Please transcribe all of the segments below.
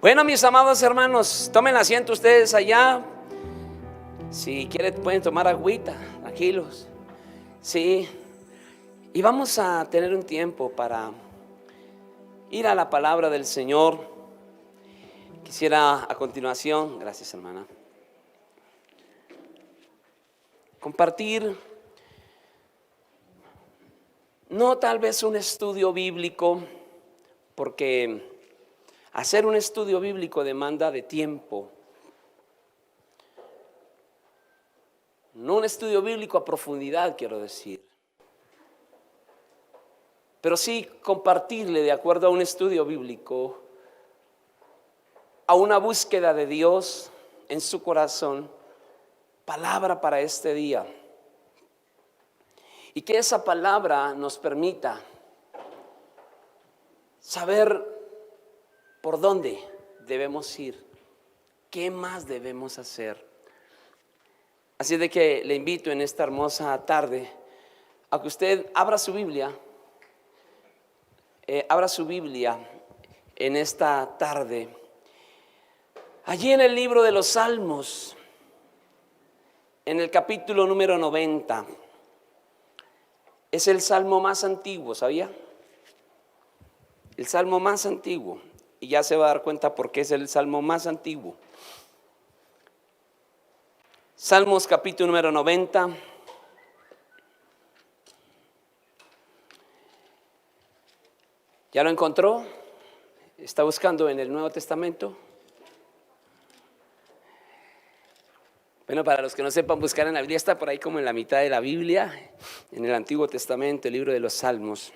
Bueno, mis amados hermanos, tomen asiento ustedes allá. Si quieren pueden tomar agüita, tranquilos. Sí. Y vamos a tener un tiempo para ir a la palabra del Señor. Quisiera a continuación, gracias hermana, compartir, no tal vez un estudio bíblico, porque hacer un estudio bíblico demanda de tiempo. No un estudio bíblico a profundidad, quiero decir. Pero sí compartirle, de acuerdo a un estudio bíblico, a una búsqueda de Dios en su corazón, palabra para este día. Y que esa palabra nos permita saber por dónde debemos ir, qué más debemos hacer. Así de que le invito en esta hermosa tarde a que usted abra su Biblia en esta tarde. Allí en el libro de los Salmos, en el capítulo número 90, es el salmo más antiguo, ¿sabía? El salmo más antiguo, y ya se va a dar cuenta por qué es el salmo más antiguo. Salmos capítulo número 90. ¿Ya lo encontró? ¿Está buscando en el Nuevo Testamento? Bueno, para los que no sepan buscar en la Biblia, está por ahí como en la mitad de la Biblia, en el Antiguo Testamento, el libro de los Salmos.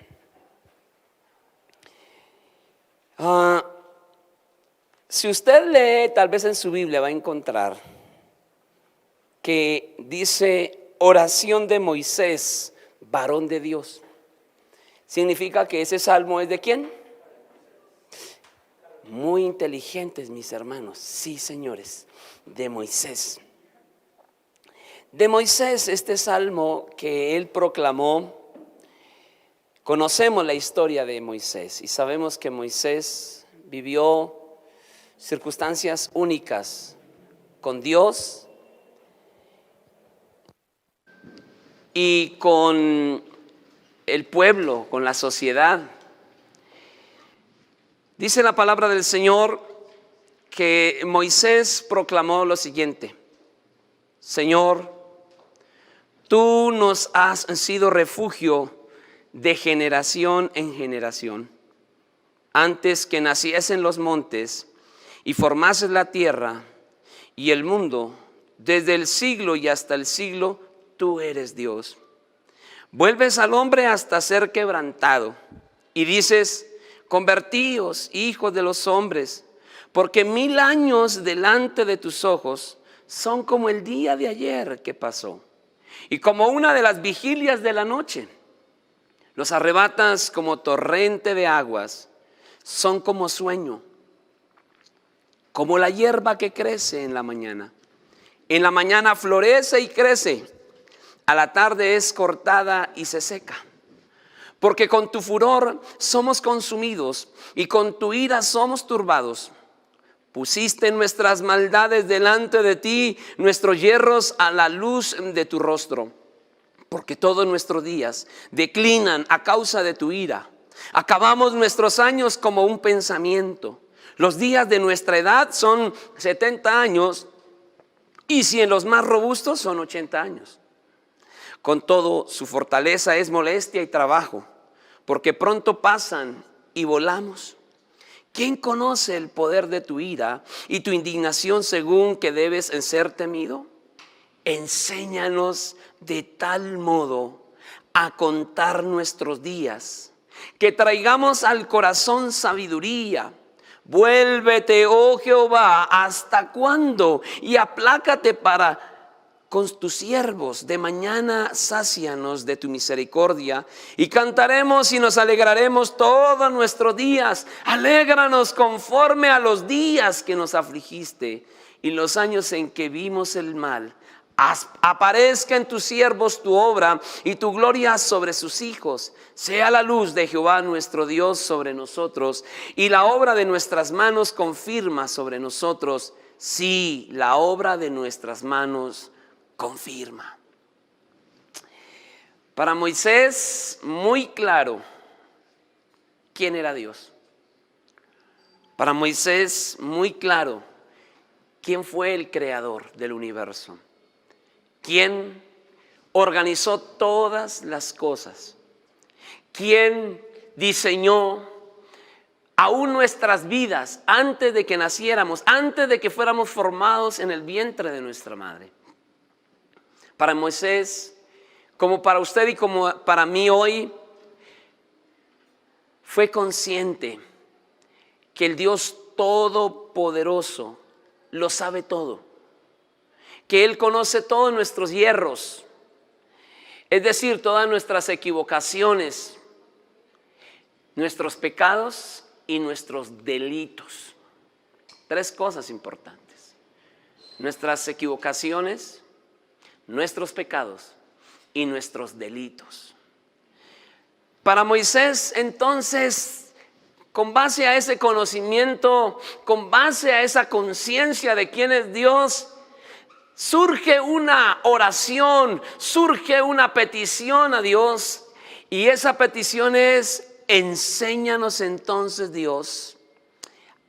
Si usted lee, tal vez en su Biblia va a encontrar que dice oración de Moisés, varón de Dios. ¿Significa que ese salmo es de quién? Muy inteligentes, mis hermanos. Sí, señores, de Moisés. De Moisés, este salmo que él proclamó. Conocemos la historia de Moisés y sabemos que Moisés vivió circunstancias únicas con Dios y con el pueblo, con la sociedad. Dice la palabra del Señor que Moisés proclamó lo siguiente: Señor, tú nos has sido refugio de generación en generación. Antes que naciesen los montes y formases la tierra y el mundo, desde el siglo y hasta el siglo, tú eres Dios. Vuelves al hombre hasta ser quebrantado y dices: convertíos, hijos de los hombres, porque 1000 años delante de tus ojos son como el día de ayer que pasó y como una de las vigilias de la noche. Los arrebatas como torrente de aguas, son como sueño, como la hierba que crece en la mañana. En la mañana florece y crece, a la tarde es cortada y se seca. Porque con tu furor somos consumidos y con tu ira somos turbados. Pusiste nuestras maldades delante de ti, nuestros yerros a la luz de tu rostro. Porque todos nuestros días declinan a causa de tu ira. Acabamos nuestros años como un pensamiento. Los días de nuestra edad son 70 años y si en los más robustos son 80 años. Con todo, su fortaleza es molestia y trabajo, porque pronto pasan y volamos. ¿Quién conoce el poder de tu ira y tu indignación según que debes ser temido? Enséñanos de tal modo a contar nuestros días, que traigamos al corazón sabiduría. Vuélvete, oh Jehová, ¿hasta cuándo? Y aplácate para con tus siervos. De mañana sácianos de tu misericordia y cantaremos y nos alegraremos todos nuestros días. Alégranos conforme a los días que nos afligiste y los años en que vimos el mal. Aparezca en tus siervos tu obra y tu gloria sobre sus hijos. Sea la luz de Jehová nuestro Dios sobre nosotros y la obra de nuestras manos confirma sobre nosotros. Sí, la obra de nuestras manos confirma. Para Moisés, muy claro quién era Dios. Para Moisés, muy claro quién fue el creador del universo. ¿Quién organizó todas las cosas? ¿Quién diseñó aún nuestras vidas antes de que naciéramos, antes de que fuéramos formados en el vientre de nuestra madre? Para Moisés, como para usted y como para mí hoy, fue consciente que el Dios Todopoderoso lo sabe todo, que Él conoce todos nuestros hierros, es decir, todas nuestras equivocaciones, nuestros pecados y nuestros delitos. Tres cosas importantes: nuestras equivocaciones, nuestros pecados y nuestros delitos. Para Moisés, entonces, con base a ese conocimiento, con base a esa conciencia de quién es Dios, surge una oración, surge una petición a Dios, y esa petición es: enséñanos entonces, Dios,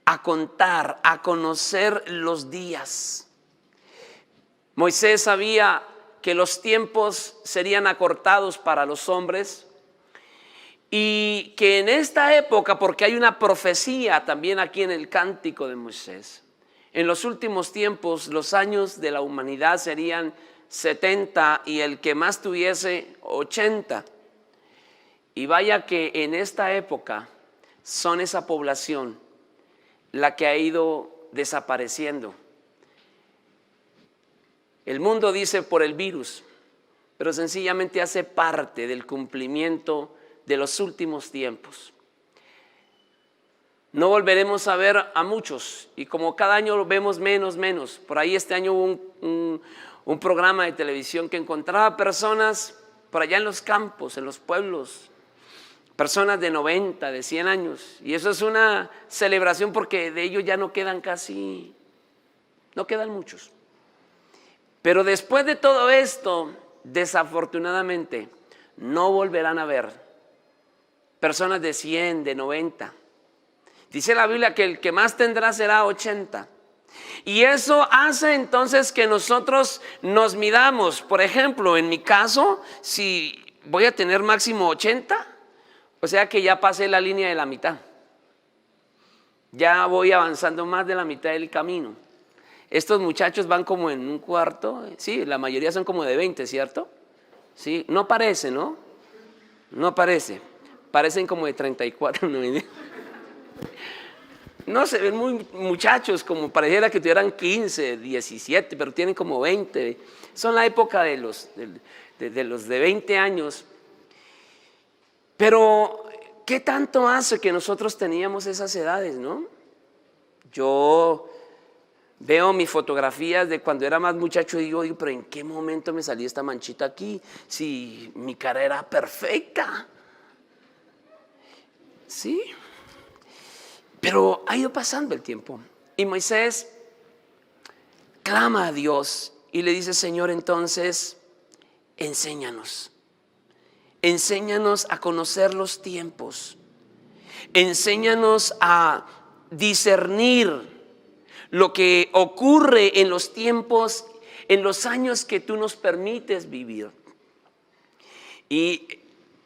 a contar, a conocer los días. Moisés sabía que los tiempos serían acortados para los hombres y que en esta época, porque hay una profecía también aquí en el Cántico de Moisés, en los últimos tiempos los años de la humanidad serían 70 y el que más tuviese 80. Y vaya que en esta época son esa población la que ha ido desapareciendo. El mundo dice por el virus, pero sencillamente hace parte del cumplimiento de los últimos tiempos. No volveremos a ver a muchos, y como cada año lo vemos menos. Por ahí este año hubo un programa de televisión que encontraba personas por allá en los campos, en los pueblos, personas de 90, de 100 años, y eso es una celebración porque de ellos ya no quedan no quedan muchos. Pero después de todo esto, desafortunadamente, no volverán a ver personas de 100, de 90. Dice la Biblia que el que más tendrá será 80. Y eso hace entonces que nosotros nos midamos. Por ejemplo, en mi caso, si voy a tener máximo 80, o sea que ya pasé la línea de la mitad. Ya voy avanzando más de la mitad del camino. Estos muchachos van como en un cuarto. Sí, la mayoría son como de 20, ¿cierto? Sí, no parece, ¿no? No parece. Parecen como de 34. No, se ven muy muchachos, como pareciera que tuvieran 15, 17, pero tienen como 20. Son la época de los de 20 años. Pero, ¿qué tanto hace que nosotros teníamos esas edades, no? Yo veo mis fotografías de cuando era más muchacho y digo, pero ¿en qué momento me salió esta manchita aquí? Si mi cara era perfecta. Sí. Pero ha ido pasando el tiempo. Y Moisés clama a Dios y le dice: Señor, entonces, enséñanos. Enséñanos a conocer los tiempos. Enséñanos a discernir lo que ocurre en los tiempos, en los años que tú nos permites vivir. Y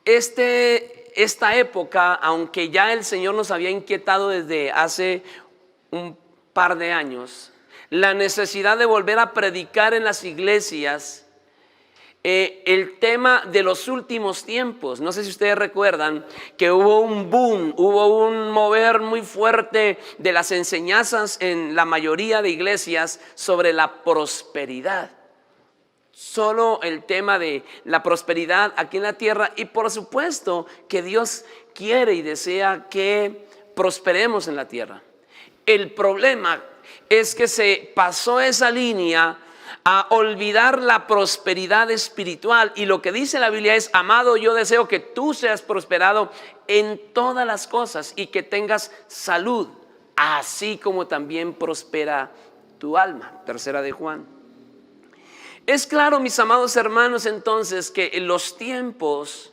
esta época, aunque ya el Señor nos había inquietado desde hace un par de años, la necesidad de volver a predicar en las iglesias el tema de los últimos tiempos. No sé si ustedes recuerdan que hubo un boom, hubo un mover muy fuerte de las enseñanzas en la mayoría de iglesias sobre la prosperidad. Solo el tema de la prosperidad aquí en la tierra, y por supuesto que Dios quiere y desea que prosperemos en la tierra. El problema es que se pasó esa línea a olvidar la prosperidad espiritual. Y lo que dice la Biblia es: amado, yo deseo que tú seas prosperado en todas las cosas y que tengas salud, así como también prospera tu alma. Tercera de Juan. Es claro, mis amados hermanos, entonces, que en los tiempos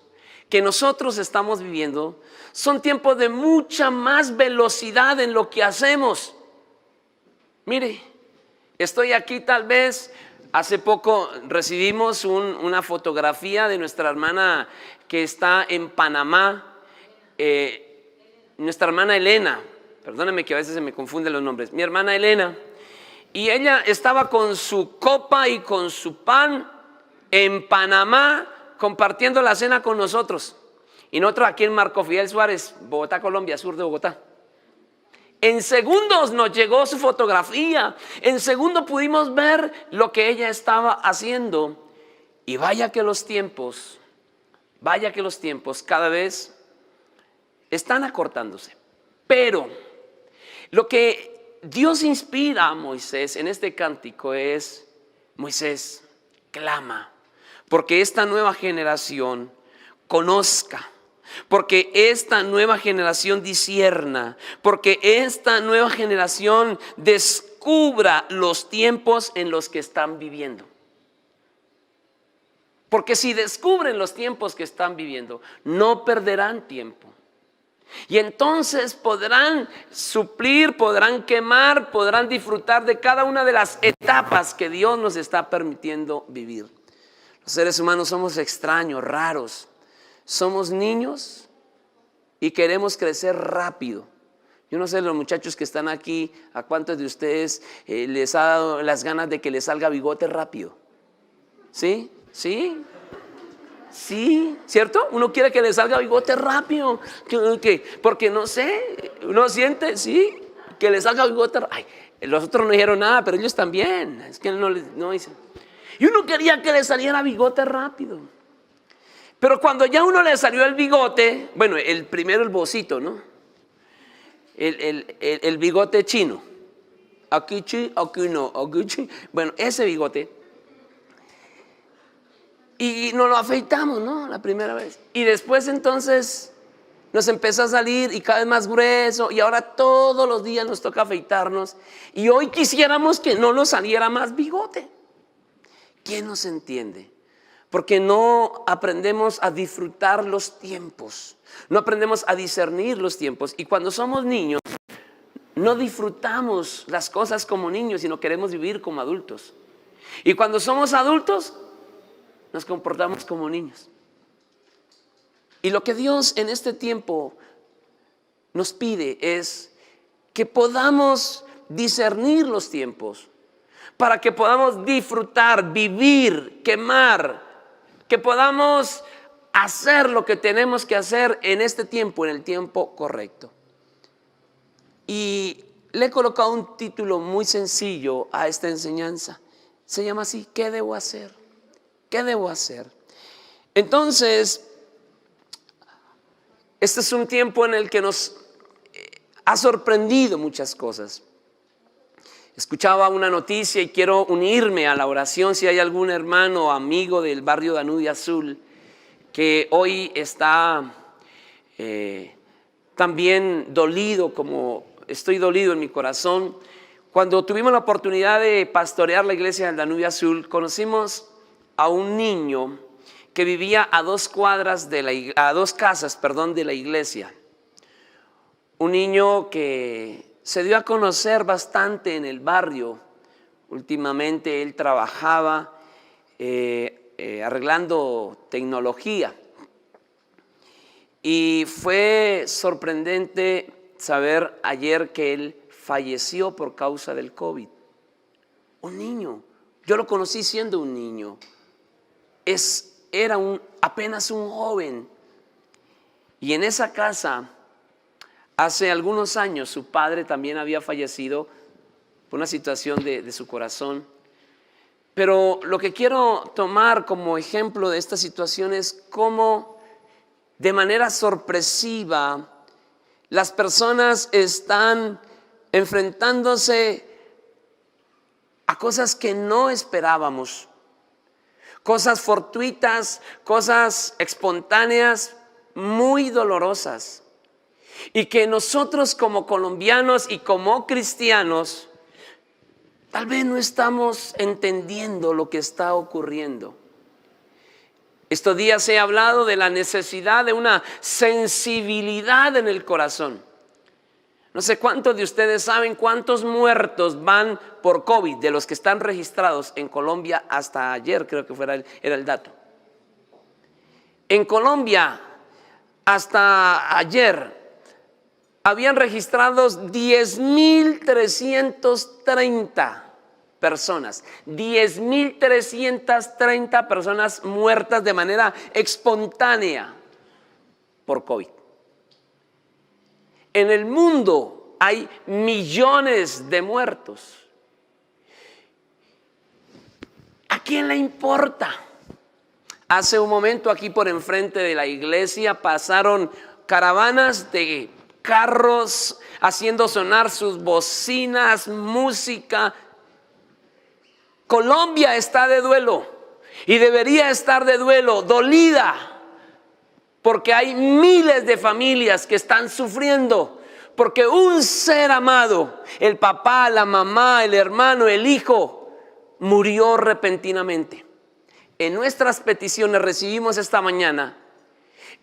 que nosotros estamos viviendo son tiempos de mucha más velocidad en lo que hacemos. Mire, estoy aquí tal vez, hace poco recibimos una fotografía de nuestra hermana que está en Panamá, nuestra hermana Elena. Perdónenme que a veces se me confunden los nombres. Mi hermana Elena. Y ella estaba con su copa y con su pan en Panamá compartiendo la cena con nosotros. Y nosotros aquí en Marco Fidel Suárez, Bogotá, Colombia, sur de Bogotá. En segundos nos llegó su fotografía. En segundos pudimos ver lo que ella estaba haciendo. Y vaya que los tiempos cada vez están acortándose. Pero lo que Dios inspira a Moisés en este cántico es: Moisés, clama, porque esta nueva generación conozca, porque esta nueva generación discierna, porque esta nueva generación descubra los tiempos en los que están viviendo. Porque si descubren los tiempos que están viviendo, no perderán tiempo. Y entonces podrán suplir, podrán quemar, podrán disfrutar de cada una de las etapas que Dios nos está permitiendo vivir. Los seres humanos somos extraños, raros. Somos niños y queremos crecer rápido. Yo no sé, los muchachos que están aquí, ¿a cuántos de ustedes les ha dado las ganas de que les salga bigote rápido? ¿Sí? ¿Sí? Sí, ¿cierto? Uno quiere que le salga bigote rápido, porque no sé, uno siente, sí, que le salga bigote rápido. Ay, los otros no dijeron nada, pero ellos también, es que no dicen. Y uno quería que le saliera bigote rápido. Pero cuando ya uno le salió el bigote, bueno, el primero el bocito, ¿no? El bigote chino. Aquí sí, aquí no, aquí sí. Bueno, ese bigote. Y nos lo afeitamos, ¿no? La primera vez. Y después entonces nos empezó a salir y cada vez más grueso. Y ahora todos los días nos toca afeitarnos. Y hoy quisiéramos que no nos saliera más bigote. ¿Quién nos entiende? Porque no aprendemos a disfrutar los tiempos. No aprendemos a discernir los tiempos. Y cuando somos niños, no disfrutamos las cosas como niños, sino queremos vivir como adultos. Y cuando somos adultos, nos comportamos como niños. Y lo que Dios en este tiempo nos pide es que podamos discernir los tiempos, para que podamos disfrutar, vivir, quemar, que podamos hacer lo que tenemos que hacer en este tiempo, en el tiempo correcto. Y le he colocado un título muy sencillo a esta enseñanza. Se llama así: ¿qué debo hacer? ¿Qué debo hacer? Entonces, este es un tiempo en el que nos ha sorprendido muchas cosas. Escuchaba una noticia y quiero unirme a la oración si hay algún hermano o amigo del barrio Danubio Azul que hoy está también dolido, como estoy dolido en mi corazón. Cuando tuvimos la oportunidad de pastorear la iglesia del Danubio Azul, conocimos a un niño que vivía a 2 casas de la iglesia. Un niño que se dio a conocer bastante en el barrio. Últimamente él trabajaba arreglando tecnología. Y fue sorprendente saber ayer que él falleció por causa del COVID. Un niño. Yo lo conocí siendo un niño. Era apenas un joven. Y en esa casa, hace algunos años, su padre también había fallecido por una situación de su corazón. Pero lo que quiero tomar como ejemplo de esta situación es cómo de manera sorpresiva las personas están enfrentándose a a cosas que no esperábamos, cosas fortuitas, cosas espontáneas, muy dolorosas, y que nosotros como colombianos y como cristianos tal vez no estamos entendiendo lo que está ocurriendo. Estos días he hablado de la necesidad de una sensibilidad en el corazón. No sé cuántos de ustedes saben cuántos muertos van por COVID de los que están registrados en Colombia hasta ayer, creo que era el dato. En Colombia hasta ayer habían registrados 10.330 personas, 10.330 personas muertas de manera espontánea por COVID. En el mundo hay millones de muertos. ¿A quién le importa? Hace un momento aquí por enfrente de la iglesia pasaron caravanas de carros haciendo sonar sus bocinas, música. Colombia está de duelo y debería estar de duelo, dolida, porque hay miles de familias que están sufriendo, porque un ser amado, el papá, la mamá, el hermano, el hijo, murió repentinamente. En nuestras peticiones recibimos esta mañana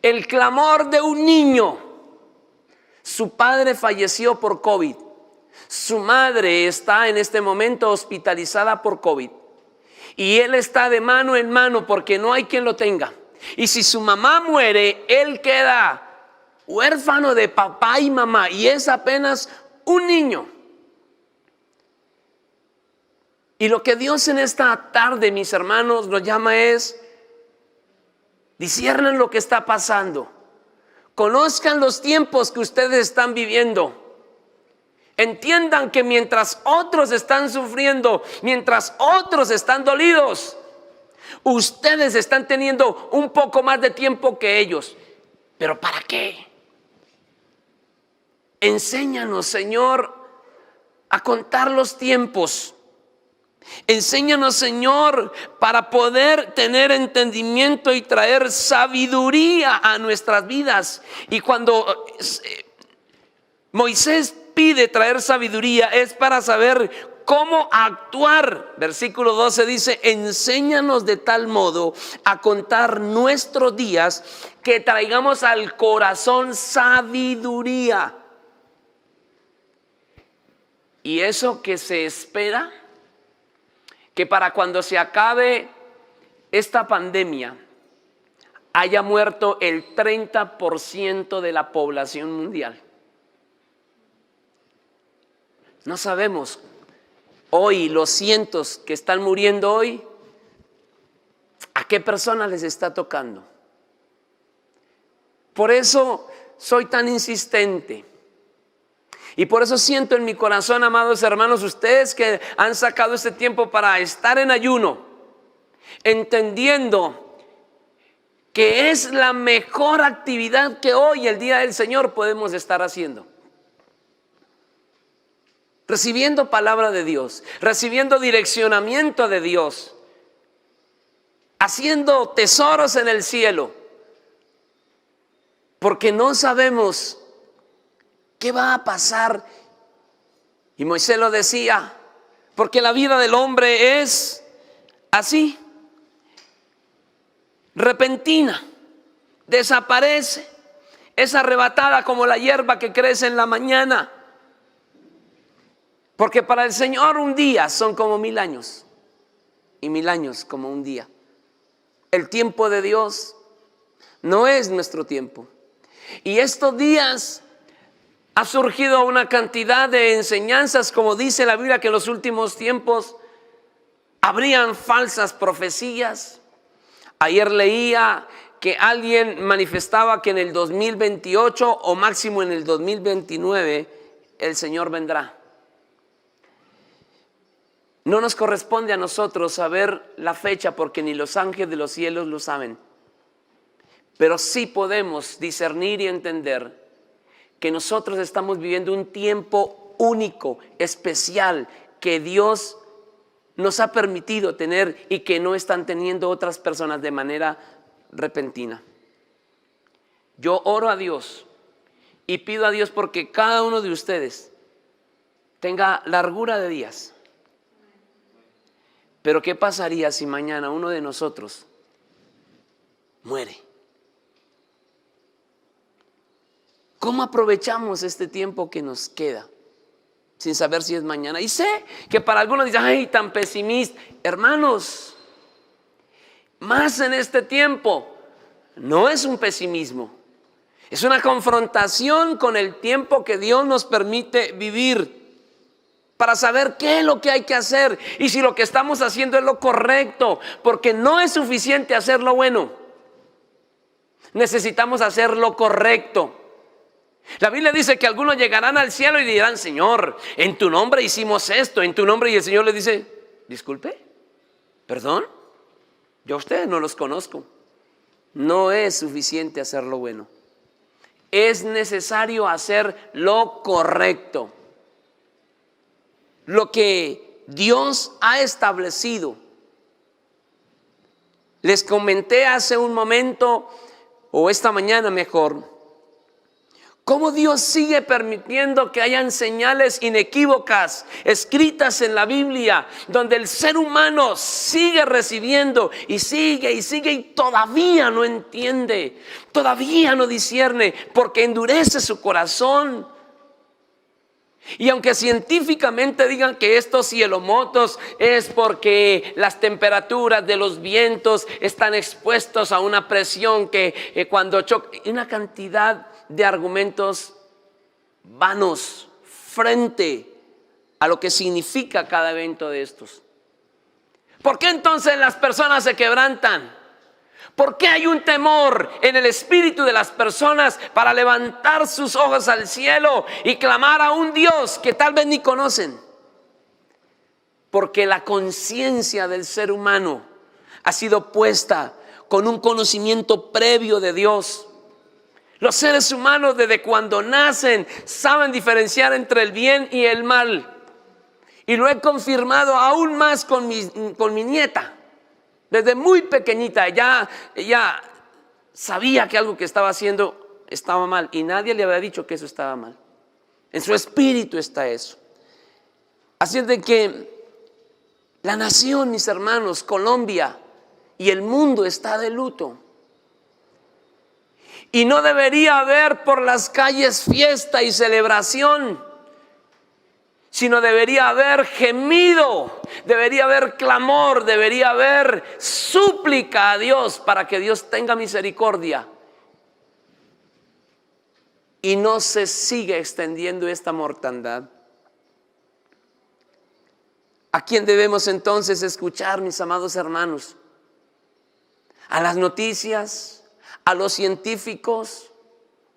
el clamor de un niño. Su padre falleció por COVID. Su madre está en este momento hospitalizada por COVID. Y él está de mano en mano porque no hay quien lo tenga. Y si su mamá muere, él queda huérfano de papá y mamá. Y es apenas un niño. Y lo que Dios en esta tarde, mis hermanos, nos llama es: disciernan lo que está pasando. Conozcan los tiempos que ustedes están viviendo. Entiendan que mientras otros están sufriendo, mientras otros están dolidos, ustedes están teniendo un poco más de tiempo que ellos. ¿Pero para qué? Enséñanos, Señor, a contar los tiempos. Enséñanos, Señor, para poder tener entendimiento y traer sabiduría a nuestras vidas. Y cuando Moisés pide traer sabiduría, es para saber cómo actuar. Versículo 12 dice: enséñanos de tal modo a contar nuestros días que traigamos al corazón sabiduría. Y eso que se espera, que para cuando se acabe esta pandemia haya muerto el 30% de la población mundial. No sabemos hoy los cientos que están muriendo hoy, ¿a qué personas les está tocando? Por eso soy tan insistente. Y por eso siento en mi corazón, amados hermanos, ustedes que han sacado este tiempo para estar en ayuno, entendiendo que es la mejor actividad que hoy, el día del Señor, podemos estar haciendo. Recibiendo palabra de Dios, recibiendo direccionamiento de Dios, haciendo tesoros en el cielo, porque no sabemos ¿qué va a pasar? Y Moisés lo decía, porque la vida del hombre es así, repentina, desaparece, es arrebatada como la hierba que crece en la mañana. Porque para el Señor un día son como 1000 años y 1000 años como un día. El tiempo de Dios no es nuestro tiempo. Y estos días ha surgido una cantidad de enseñanzas, como dice la Biblia, que en los últimos tiempos habrían falsas profecías. Ayer leía que alguien manifestaba que en el 2028 o máximo en el 2029 el Señor vendrá. No nos corresponde a nosotros saber la fecha porque ni los ángeles de los cielos lo saben. Pero sí podemos discernir y entender que nosotros estamos viviendo un tiempo único, especial, que Dios nos ha permitido tener y que no están teniendo otras personas de manera repentina. Yo oro a Dios y pido a Dios porque cada uno de ustedes tenga largura de días. Pero ¿qué pasaría si mañana uno de nosotros muere? ¿Cómo aprovechamos este tiempo que nos queda sin saber si es mañana? Y sé que para algunos dicen, ay, tan pesimista. Hermanos, más en este tiempo, no es un pesimismo, es una confrontación con el tiempo que Dios nos permite vivir, para saber qué es lo que hay que hacer y si lo que estamos haciendo es lo correcto, porque no es suficiente hacer lo bueno, necesitamos hacer lo correcto. La Biblia dice que algunos llegarán al cielo y dirán, Señor, en tu nombre hicimos esto, en tu nombre, y el Señor les dice, disculpe, perdón, yo a ustedes no los conozco. No es suficiente hacer lo bueno, es necesario hacer lo correcto, lo que Dios ha establecido. Les comenté hace un momento, o esta mañana mejor, cómo Dios sigue permitiendo que hayan señales inequívocas escritas en la Biblia, donde el ser humano sigue recibiendo y sigue y todavía no entiende, todavía no discierne, porque endurece su corazón. Y aunque científicamente digan que estos cielomotos es porque las temperaturas de los vientos están expuestos a una presión que cuando choca, una cantidad de argumentos vanos frente a lo que significa cada evento de estos. ¿Por qué entonces las personas se quebrantan? ¿Por qué hay un temor en el espíritu de las personas para levantar sus ojos al cielo y clamar a un Dios que tal vez ni conocen? Porque la conciencia del ser humano ha sido puesta con un conocimiento previo de Dios. Los seres humanos desde cuando nacen saben diferenciar entre el bien y el mal. Y lo he confirmado aún más con mi nieta. Desde muy pequeñita ella sabía que algo que estaba haciendo estaba mal y nadie le había dicho que eso estaba mal. En su espíritu está eso. Así es de que la nación, mis hermanos, Colombia y el mundo está de luto. Y no debería haber por las calles fiesta y celebración, sino debería haber gemido, debería haber clamor, debería haber súplica a Dios para que Dios tenga misericordia y no se siga extendiendo esta mortandad. ¿A quién debemos entonces escuchar, mis amados hermanos? ¿A las noticias? ¿A los científicos?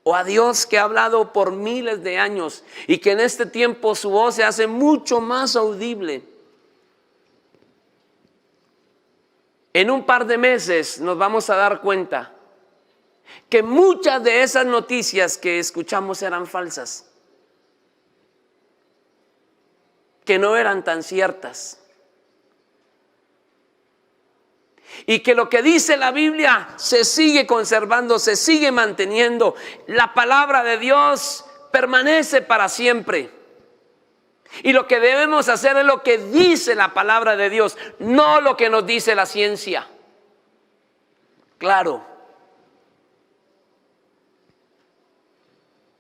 ¿O a Dios que ha hablado por miles de años y que en este tiempo su voz se hace mucho más audible? En un par de meses nos vamos a dar cuenta que muchas de esas noticias que escuchamos eran falsas, que no eran tan ciertas. Y que lo que dice la Biblia se sigue conservando, se sigue manteniendo. La palabra de Dios permanece para siempre. Y lo que debemos hacer es lo que dice la palabra de Dios, no lo que nos dice la ciencia. Claro,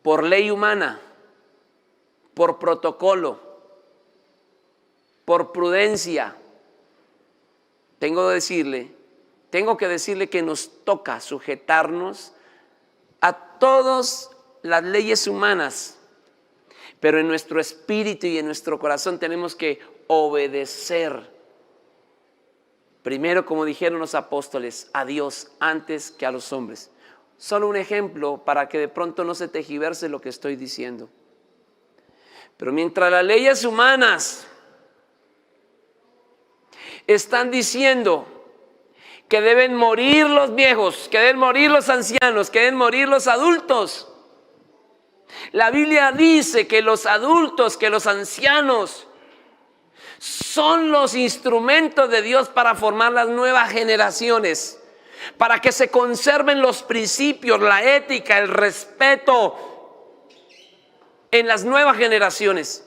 por ley humana, por protocolo, por prudencia, tengo que decirle que nos toca sujetarnos a todas las leyes humanas, pero en nuestro espíritu y en nuestro corazón tenemos que obedecer. Primero, como dijeron los apóstoles, a Dios antes que a los hombres. Solo un ejemplo para que de pronto no se tergiverse lo que estoy diciendo. Pero mientras las leyes humanas están diciendo que deben morir los viejos, que deben morir los ancianos, que deben morir los adultos, la Biblia dice que los adultos, que los ancianos son los instrumentos de Dios para formar las nuevas generaciones, para que se conserven los principios, la ética, el respeto en las nuevas generaciones.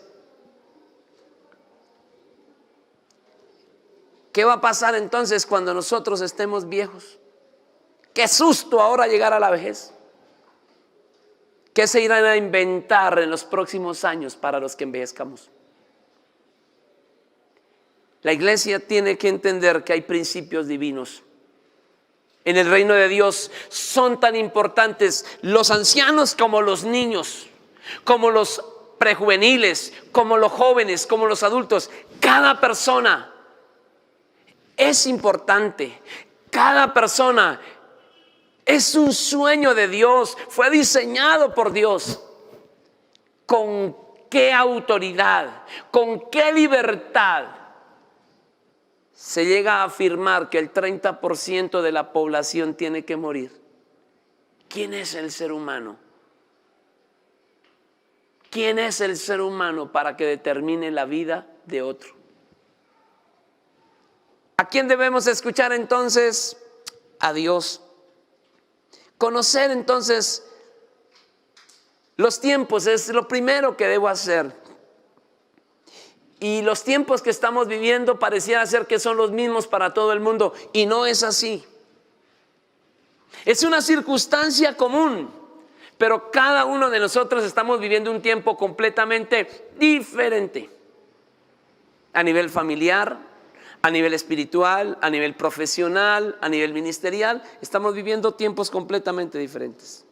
¿Qué va a pasar entonces cuando nosotros estemos viejos? Qué susto ahora llegar a la vejez. ¿Qué se irán a inventar en los próximos años para los que envejezcamos? La iglesia tiene que entender que hay principios divinos. En el reino de Dios son tan importantes los ancianos como los niños, como los prejuveniles, como los jóvenes, como los adultos. Cada persona es importante. Cada persona es un sueño de Dios, fue diseñado por Dios. ¿Con qué autoridad, con qué libertad se llega a afirmar que el 30% de la población tiene que morir? ¿Quién es el ser humano? ¿Quién es el ser humano para que determine la vida de otro? ¿A quién debemos escuchar entonces? A Dios. Conocer entonces los tiempos es lo primero que debo hacer. Y los tiempos que estamos viviendo pareciera ser que son los mismos para todo el mundo, y no es así. Es una circunstancia común, pero cada uno de nosotros estamos viviendo un tiempo completamente diferente. A nivel familiar, a nivel espiritual, a nivel profesional, a nivel ministerial, estamos viviendo tiempos completamente diferentes.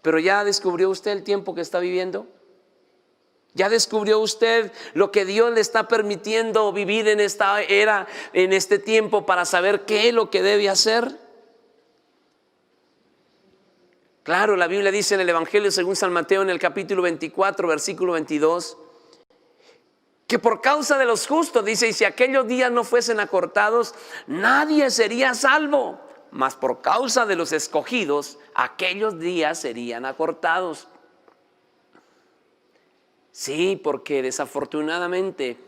Pero ¿ya descubrió usted el tiempo que está viviendo? ¿Ya descubrió usted lo que Dios le está permitiendo vivir en esta era, en este tiempo, para saber qué es lo que debe hacer? Claro, la Biblia dice en el Evangelio según San Mateo, en el capítulo 24, versículo 22, que por causa de los justos, dice, y si aquellos días no fuesen acortados, nadie sería salvo, mas por causa de los escogidos, aquellos días serían acortados. Sí, porque desafortunadamente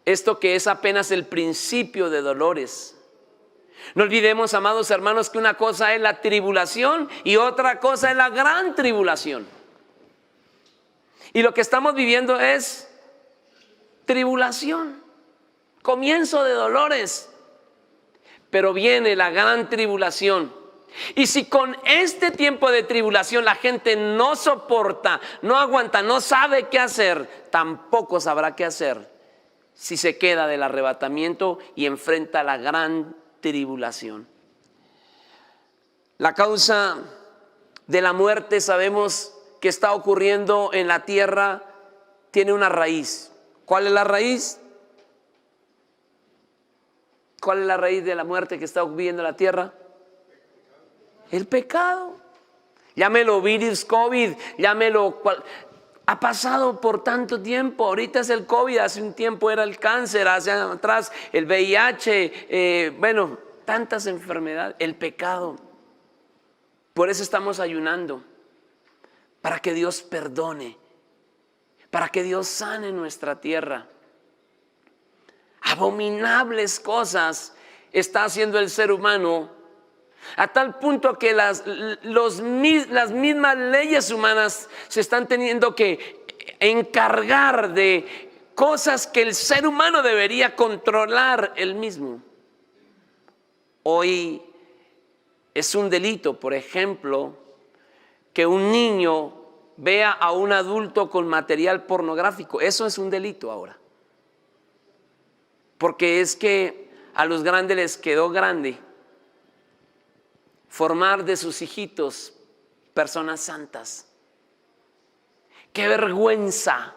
esto que es apenas el principio de dolores. No olvidemos, amados hermanos, que una cosa es la tribulación y otra cosa es la gran tribulación. Y lo que estamos viviendo es tribulación, comienzo de dolores, pero viene la gran tribulación. Y si con este tiempo de tribulación la gente no soporta, no aguanta, no sabe qué hacer, tampoco sabrá qué hacer si se queda del arrebatamiento y enfrenta la gran tribulación. La causa de la muerte sabemos que está ocurriendo en la tierra, tiene una raíz. ¿Cuál es la raíz? ¿Cuál es la raíz de la muerte que está ocurriendo en la tierra? El pecado. Llámelo virus, COVID, llámelo ha pasado por tanto tiempo. Ahorita es el COVID, hace un tiempo era el cáncer, hace atrás el VIH, tantas enfermedades, el pecado. Por eso estamos ayunando, para que Dios perdone, para que Dios sane nuestra tierra. Abominables cosas está haciendo el ser humano, a tal punto que las mismas leyes humanas se están teniendo que encargar de cosas que el ser humano debería controlar él mismo. Hoy es un delito, por ejemplo, que un niño vea a un adulto con material pornográfico. Eso es un delito ahora. Porque es que a los grandes les quedó grande formar de sus hijitos personas santas. ¡Qué vergüenza!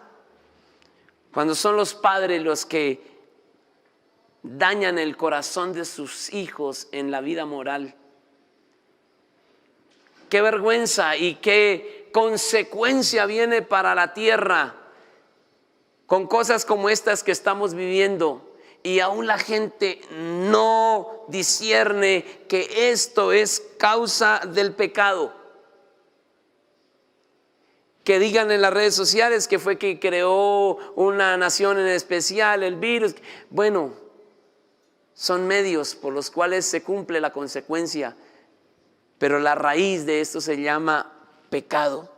Cuando son los padres los que dañan el corazón de sus hijos en la vida moral. ¡Qué vergüenza! Y qué consecuencia viene para la tierra con cosas como estas que estamos viviendo. Y aún la gente no discierne que esto es causa del pecado. que digan en las redes sociales que fue que creó una nación en especial, el virus. Bueno, son medios por los cuales se cumple la consecuencia, pero la raíz de esto se llama pecado.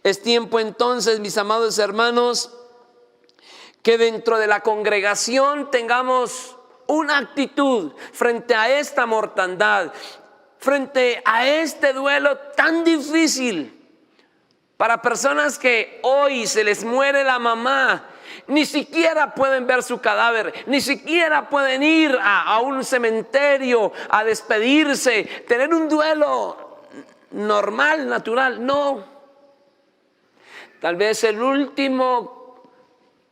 Es tiempo entonces, mis amados hermanos, que dentro de la congregación tengamos una actitud frente a esta mortandad, frente a este duelo tan difícil para personas que hoy se les muere la mamá. Ni siquiera pueden ver su cadáver, ni siquiera pueden ir a un cementerio a despedirse, tener un duelo normal, natural. No. Tal vez el último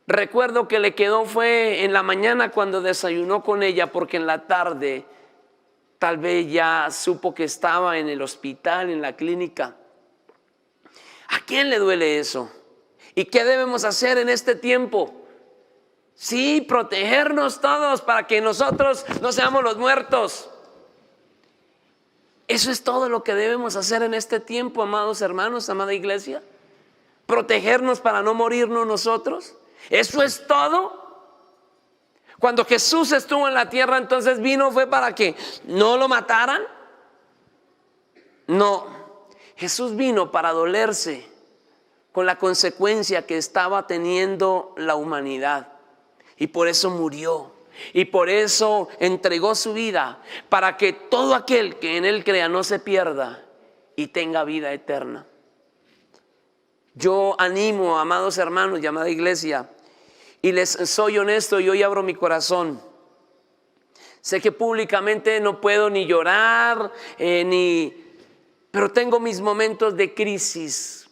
recuerdo que le quedó fue en la mañana cuando desayunó con ella, porque en la tarde tal vez ya supo que estaba en el hospital, en la clínica. ¿A quién le duele eso? ¿Y qué debemos hacer en este tiempo? Sí, protegernos todos para que nosotros no seamos los muertos. Eso es todo lo que debemos hacer en este tiempo, amados hermanos, amada iglesia. Protegernos para no morirnos nosotros. Eso es todo. Cuando Jesús estuvo en la tierra, entonces vino fue para que no lo mataran. No, Jesús vino para dolerse con la consecuencia que estaba teniendo la humanidad, y por eso murió, y por eso entregó su vida, para que todo aquel que en él crea no se pierda y tenga vida eterna. Yo animo, amados hermanos y amada iglesia, y les soy honesto, y hoy abro mi corazón. Sé que públicamente no puedo ni llorar, pero tengo mis momentos de crisis.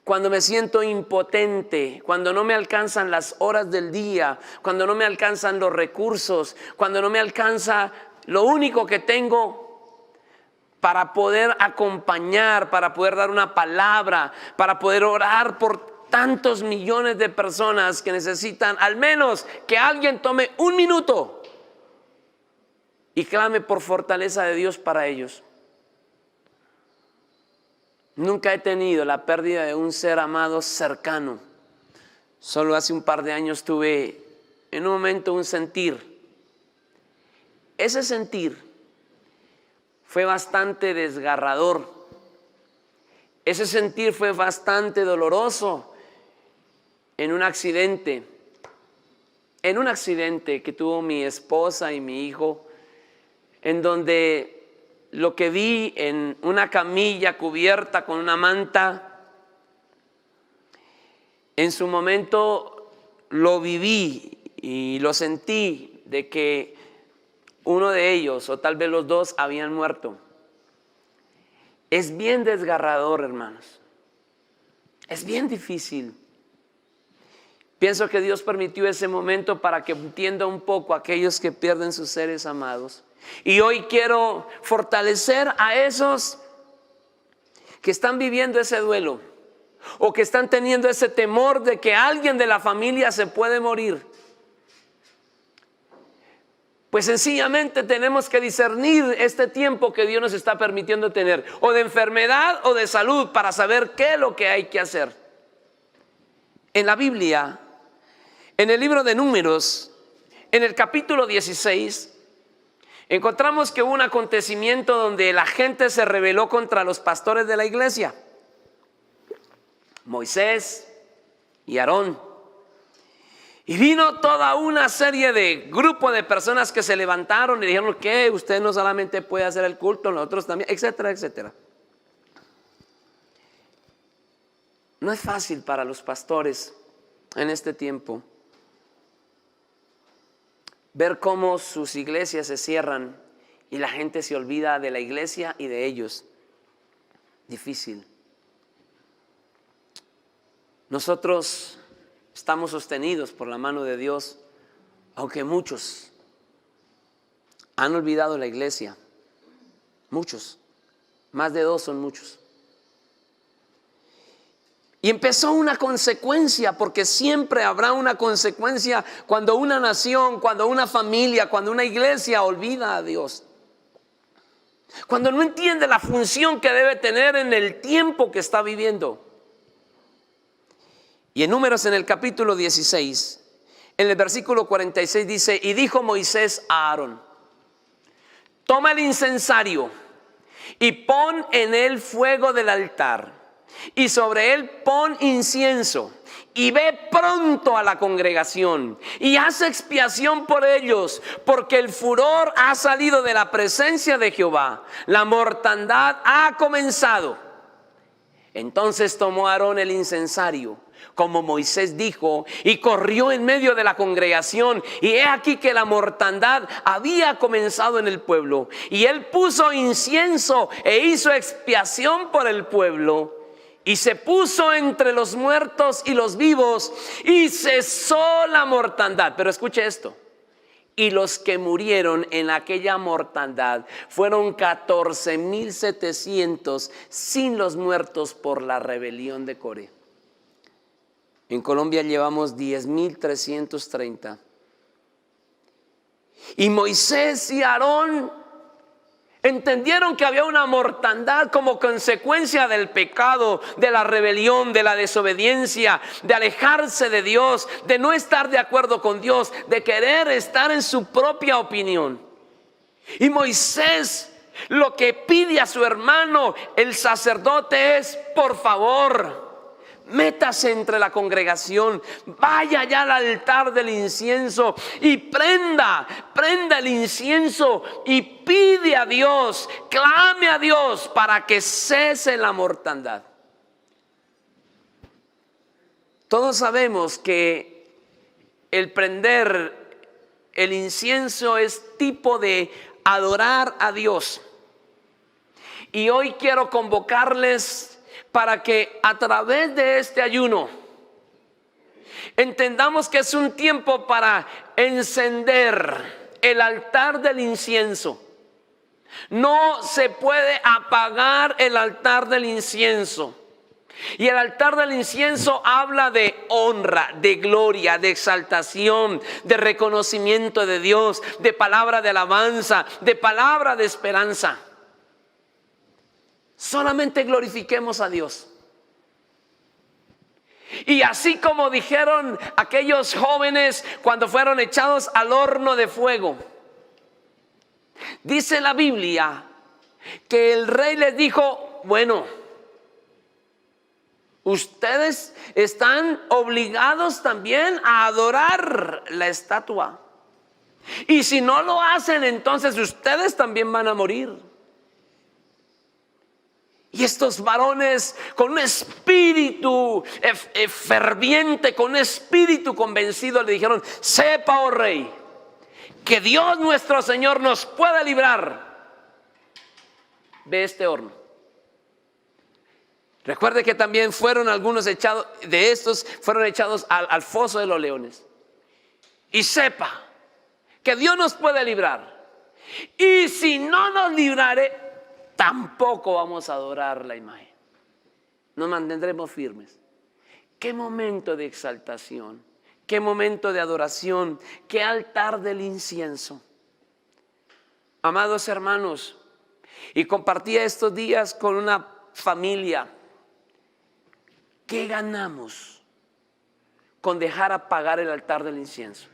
Cuando me siento impotente, cuando no me alcanzan las horas del día, cuando no me alcanzan los recursos, cuando no me alcanza lo único que tengo para poder acompañar, para poder dar una palabra, para poder orar por tantos millones de personas que necesitan al menos que alguien tome un minuto y clame por fortaleza de Dios para ellos. Nunca he tenido la pérdida de un ser amado cercano. Solo hace un par de años tuve en un momento un sentir. Ese sentir fue bastante desgarrador. Ese sentir fue bastante doloroso en un accidente que tuvo mi esposa y mi hijo, en donde lo que vi en una camilla cubierta con una manta, en su momento lo viví y lo sentí de que uno de ellos o tal vez los dos habían muerto. Es bien desgarrador, hermanos. Es bien difícil. Pienso que Dios permitió ese momento para que entienda un poco a aquellos que pierden sus seres amados. Y hoy quiero fortalecer a esos que están viviendo ese duelo o que están teniendo ese temor de que alguien de la familia se puede morir. Pues sencillamente tenemos que discernir este tiempo que Dios nos está permitiendo tener, o de enfermedad o de salud, para saber qué es lo que hay que hacer. En la Biblia, en el libro de Números, en el capítulo 16, encontramos que hubo un acontecimiento donde la gente se rebeló contra los pastores de la iglesia, Moisés y Aarón. Y vino toda una serie de grupo de personas que se levantaron y dijeron que usted no solamente puede hacer el culto, nosotros también, etcétera, etcétera. No es fácil para los pastores en este tiempo ver cómo sus iglesias se cierran y la gente se olvida de la iglesia y de ellos. Difícil. Nosotros estamos sostenidos por la mano de Dios, aunque muchos han olvidado la iglesia. Muchos, más de 2 son muchos. Y empezó una consecuencia, porque siempre habrá una consecuencia cuando una nación, cuando una familia, cuando una iglesia olvida a Dios. Cuando no entiende la función que debe tener en el tiempo que está viviendo. Y en Números, en el capítulo 16, en el versículo 46 dice: y dijo Moisés a Aarón: toma el incensario y pon en él fuego del altar, y sobre él pon incienso, y ve pronto a la congregación y haz expiación por ellos, porque el furor ha salido de la presencia de Jehová, la mortandad ha comenzado. Entonces tomó Aarón el incensario, como Moisés dijo, y corrió en medio de la congregación, y he aquí que la mortandad había comenzado en el pueblo, y él puso incienso e hizo expiación por el pueblo, y se puso entre los muertos y los vivos, y cesó la mortandad. Pero escuche esto: y los que murieron en aquella mortandad fueron 14,700, sin los muertos por la rebelión de Coré. En Colombia llevamos 10,330. Y Moisés y Aarón entendieron que había una mortandad como consecuencia del pecado, de la rebelión, de la desobediencia, de alejarse de Dios, de no estar de acuerdo con Dios, de querer estar en su propia opinión. Y Moisés lo que pide a su hermano, el sacerdote, es: por favor, métase entre la congregación, vaya allá al altar del incienso y prenda el incienso y pide a Dios, clame a Dios para que cese la mortandad. Todos sabemos que el prender el incienso es tipo de adorar a Dios. Y hoy quiero convocarles para que a través de este ayuno entendamos que es un tiempo para encender el altar del incienso. No se puede apagar el altar del incienso. Y el altar del incienso habla de honra, de gloria, de exaltación, de reconocimiento de Dios, de palabra de alabanza, de palabra de esperanza. Solamente glorifiquemos a Dios. Y así como dijeron aquellos jóvenes cuando fueron echados al horno de fuego, dice la Biblia que el rey les dijo: bueno, ustedes están obligados también a adorar la estatua, y si no lo hacen, entonces ustedes también van a morir. Y estos varones, con un espíritu ferviente, con un espíritu convencido, le dijeron: sepa, oh rey, que Dios nuestro Señor nos puede librar de este horno. Recuerde que también fueron algunos echados, de estos fueron echados al foso de los leones. Y sepa que Dios nos puede librar, y si no nos librare, tampoco vamos a adorar la imagen. Nos mantendremos firmes. Qué momento de exaltación, qué momento de adoración, qué altar del incienso. Amados hermanos, y compartía estos días con una familia. ¿Qué ganamos con dejar apagar el altar del incienso?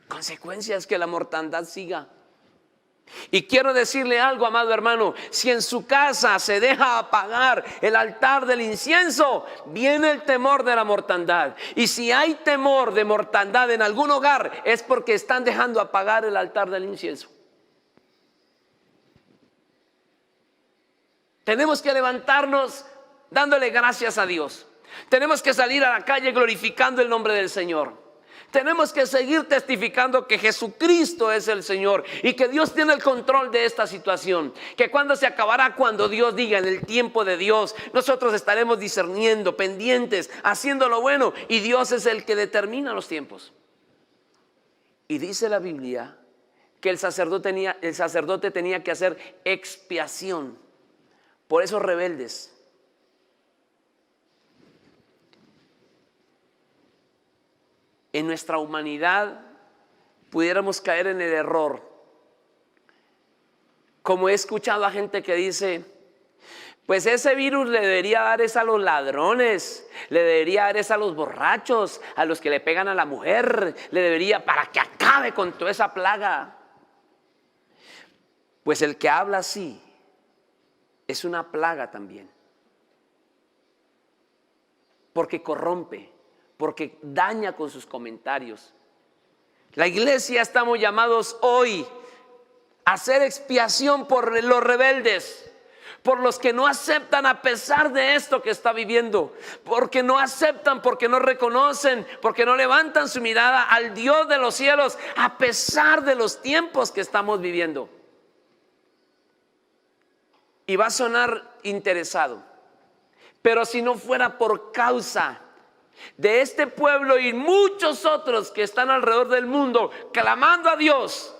Consecuencias: que la mortandad siga. Y quiero decirle algo, amado hermano: si en su casa se deja apagar el altar del incienso, viene el temor de la mortandad. Y si hay temor de mortandad en algún hogar, es porque están dejando apagar el altar del incienso. Tenemos que levantarnos dándole gracias a Dios. Tenemos que salir a la calle glorificando el nombre del Señor. Tenemos que seguir testificando que Jesucristo es el Señor y que Dios tiene el control de esta situación. Que cuando se acabará, cuando Dios diga, en el tiempo de Dios, nosotros estaremos discerniendo, pendientes, haciendo lo bueno, y Dios es el que determina los tiempos. Y dice la Biblia que el sacerdote tenía que hacer expiación por esos rebeldes. En nuestra humanidad pudiéramos caer en el error, como he escuchado a gente que dice: Pues ese virus le debería dar es a los ladrones, le debería dar es a los borrachos, a los que le pegan a la mujer, le debería para que acabe con toda esa plaga. Pues el que habla así es una plaga también, porque corrompe, porque daña con sus comentarios. La iglesia estamos llamados hoy a hacer expiación por los rebeldes, por los que no aceptan a pesar de esto que está viviendo, porque no aceptan, porque no reconocen, porque no levantan su mirada al Dios de los cielos a pesar de los tiempos que estamos viviendo. Y va a sonar interesado, pero si no fuera por causa de este pueblo y muchos otros que están alrededor del mundo clamando a Dios,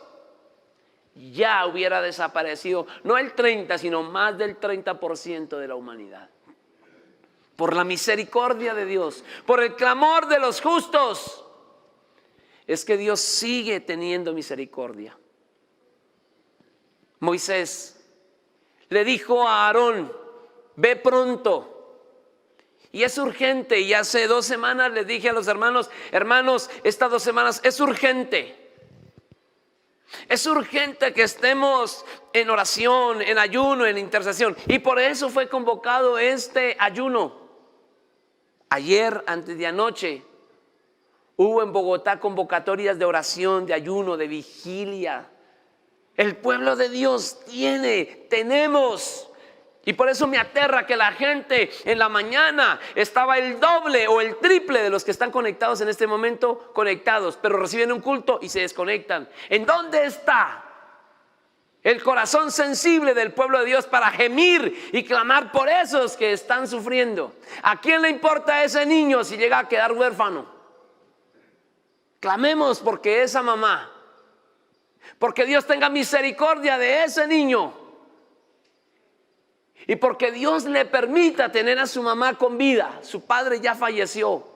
ya hubiera desaparecido no el 30, sino más del 30% de la humanidad. Por la misericordia de Dios, por el clamor de los justos, es que Dios sigue teniendo misericordia. Moisés le dijo a Aarón: ve pronto. Y es urgente. Y hace 2 semanas les dije a los hermanos: estas 2 semanas es urgente. Es urgente que estemos en oración, en ayuno, en intercesión. Y por eso fue convocado este ayuno. Ayer, antes de anoche, hubo en Bogotá convocatorias de oración, de ayuno, de vigilia. El pueblo de Dios tenemos. Y por eso me aterra que la gente en la mañana estaba el doble o el triple de los que están conectados en este momento, conectados, pero reciben un culto y se desconectan. ¿En dónde está el corazón sensible del pueblo de Dios para gemir y clamar por esos que están sufriendo? ¿A quién le importa ese niño si llega a quedar huérfano? Clamemos porque esa mamá, porque Dios tenga misericordia de ese niño. Y porque Dios le permita tener a su mamá con vida. Su padre ya falleció,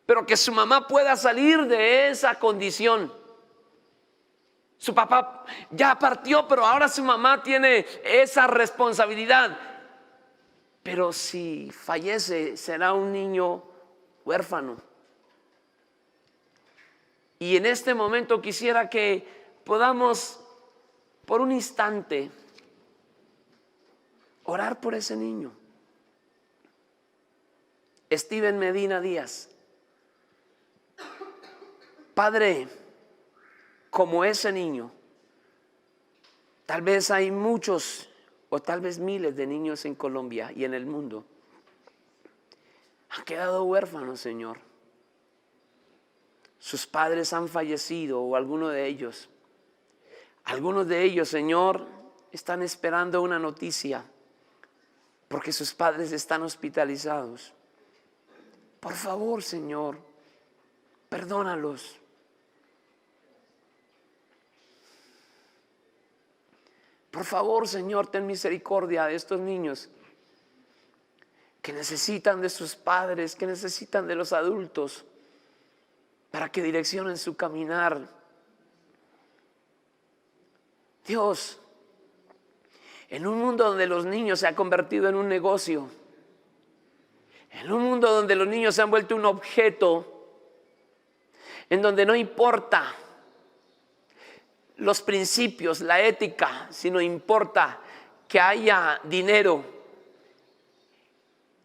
pero que su mamá pueda salir de esa condición. Su papá ya partió, pero ahora su mamá tiene esa responsabilidad. Pero si fallece, será un niño huérfano. Y en este momento quisiera que podamos por un instante orar por ese niño. Steven Medina Díaz. Padre, como ese niño, tal vez hay muchos o tal vez miles de niños en Colombia y en el mundo. Han quedado huérfanos, Señor. Sus padres han fallecido o alguno de ellos. Algunos de ellos, Señor, están esperando una noticia porque sus padres están hospitalizados. Por favor, Señor, perdónalos. Por favor, Señor, ten misericordia de estos niños que necesitan de sus padres, que necesitan de los adultos para que direccionen su caminar. Dios, en un mundo donde los niños se han convertido en un negocio, en un mundo donde los niños se han vuelto un objeto, en donde no importa los principios, la ética, sino importa que haya dinero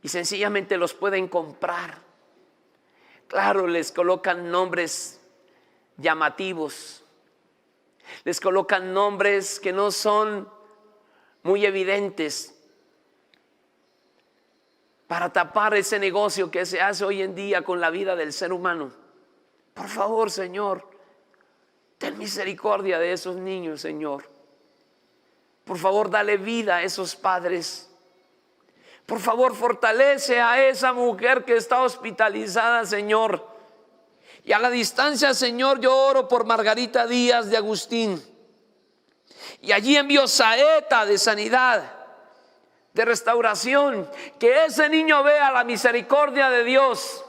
y sencillamente los pueden comprar. Claro, les colocan nombres llamativos, les colocan nombres que no son muy evidentes para tapar ese negocio que se hace hoy en día con la vida del ser humano. Por favor, Señor, ten misericordia de esos niños, Señor. Por favor, dale vida a esos padres. Por favor, fortalece a esa mujer que está hospitalizada, Señor. Y a la distancia, Señor, yo oro por Margarita Díaz de Agustín. Y allí envío saeta de sanidad, de restauración. Que ese niño vea la misericordia de Dios.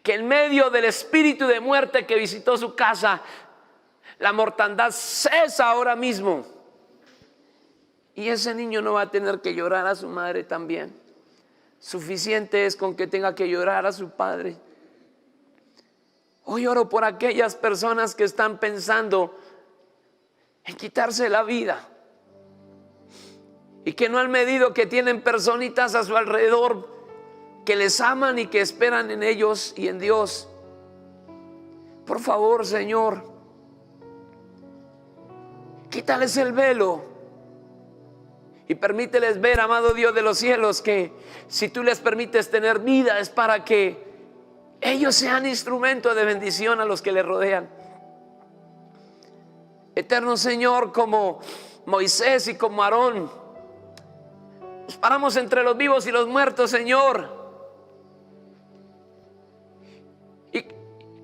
Que en medio del espíritu de muerte que visitó su casa, la mortandad cesa ahora mismo. Y ese niño no va a tener que llorar a su madre también. Suficiente es con que tenga que llorar a su padre. Hoy oro por aquellas personas que están pensando en quitarse la vida y que no han medido que tienen personitas a su alrededor que les aman y que esperan en ellos y en Dios. Por favor, Señor, quítales el velo y permíteles ver, amado Dios de los cielos, que si tú les permites tener vida es para que ellos sean instrumento de bendición a los que les rodean. Eterno Señor, como Moisés y como Aarón, nos paramos entre los vivos y los muertos, Señor, y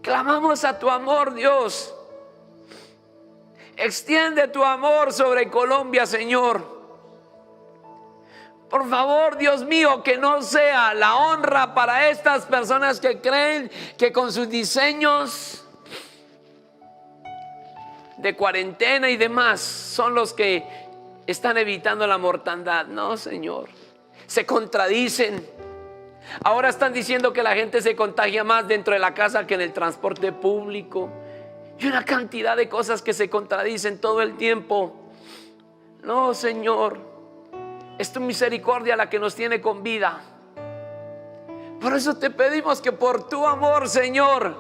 clamamos a tu amor, Dios. Extiende tu amor sobre Colombia, Señor. Por favor, Dios mío, que no sea la honra para estas personas que creen que con sus diseños de cuarentena y demás son los que están evitando la mortandad. No, Señor, se contradicen. Ahora están diciendo que la gente se contagia más dentro de la casa que en el transporte público, y una cantidad de cosas que se contradicen todo el tiempo. No, Señor, es tu misericordia la que nos tiene con vida. Por eso te pedimos que por tu amor, Señor,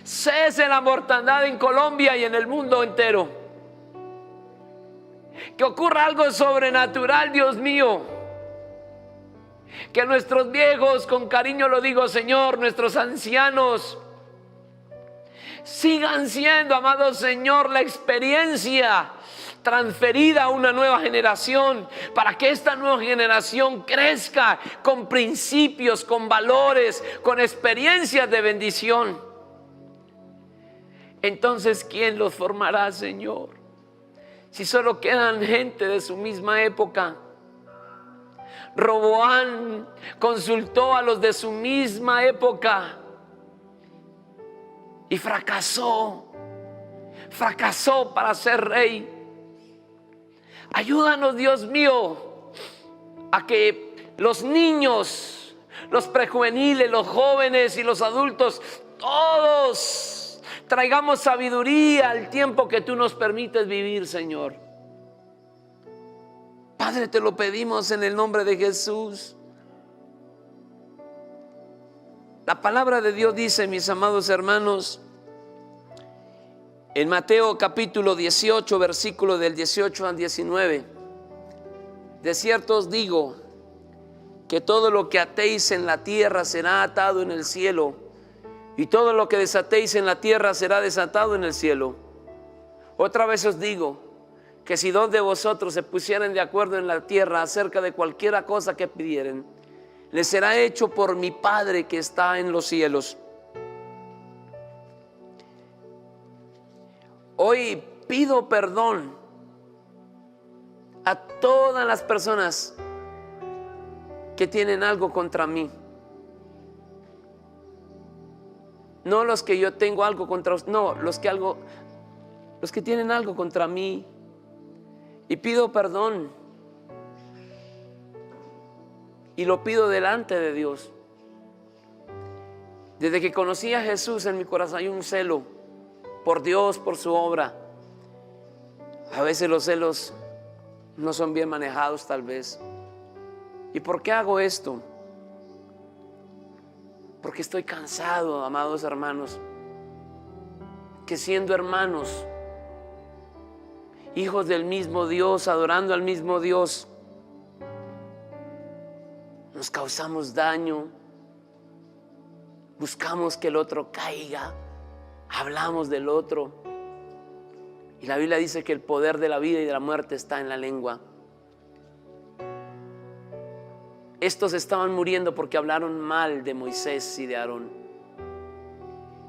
cese la mortandad en Colombia y en el mundo entero. Que ocurra algo sobrenatural, Dios mío. Que nuestros viejos, con cariño lo digo, Señor, nuestros ancianos, sigan siendo, amado Señor, la experiencia transferida a una nueva generación, para que esta nueva generación crezca con principios, con valores, con experiencias de bendición. Entonces, ¿quién los formará, Señor? Si solo quedan gente de su misma época. Roboán consultó a los de su misma época y fracasó para ser rey. Ayúdanos, Dios mío, a que los niños, los prejuveniles, los jóvenes y los adultos, todos traigamos sabiduría al tiempo que tú nos permites vivir, Señor. Padre, te lo pedimos en el nombre de Jesús. La palabra de Dios dice, mis amados hermanos, en Mateo capítulo 18, versículo del 18 al 19: de cierto os digo que todo lo que atéis en la tierra será atado en el cielo, y todo lo que desatéis en la tierra será desatado en el cielo. Otra vez os digo que si dos de vosotros se pusieren de acuerdo en la tierra acerca de cualquiera cosa que pidieren, les será hecho por mi Padre que está en los cielos. Hoy pido perdón a todas las personas que tienen algo contra mí. No los que yo tengo algo contra, no, los que tienen algo contra mí. Y pido perdón. Y lo pido delante de Dios. Desde que conocí a Jesús, en mi corazón hay un celo por Dios, por su obra. A veces los celos no son bien manejados, tal vez. ¿Y por qué hago esto? Porque estoy cansado, amados hermanos, que siendo hermanos, hijos del mismo Dios, adorando al mismo Dios, nos causamos daño, buscamos que el otro caiga, hablamos del otro. Y la Biblia dice que el poder de la vida y de la muerte está en la lengua. Estos estaban muriendo porque hablaron mal de Moisés y de Aarón.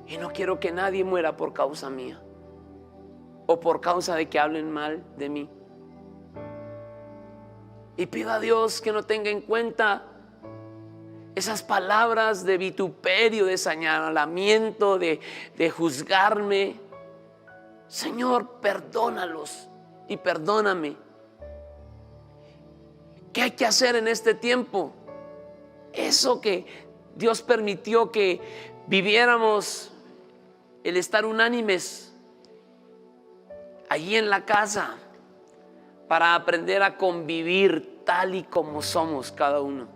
Y no quiero que nadie muera por causa mía, o por causa de que hablen mal de mí. Y pido a Dios que no tenga en cuenta esas palabras de vituperio, de señalamiento, de juzgarme. Señor, perdónalos y perdóname. ¿Qué hay que hacer en este tiempo? Eso que Dios permitió que viviéramos, el estar unánimes allí en la casa, para aprender a convivir tal y como somos cada uno,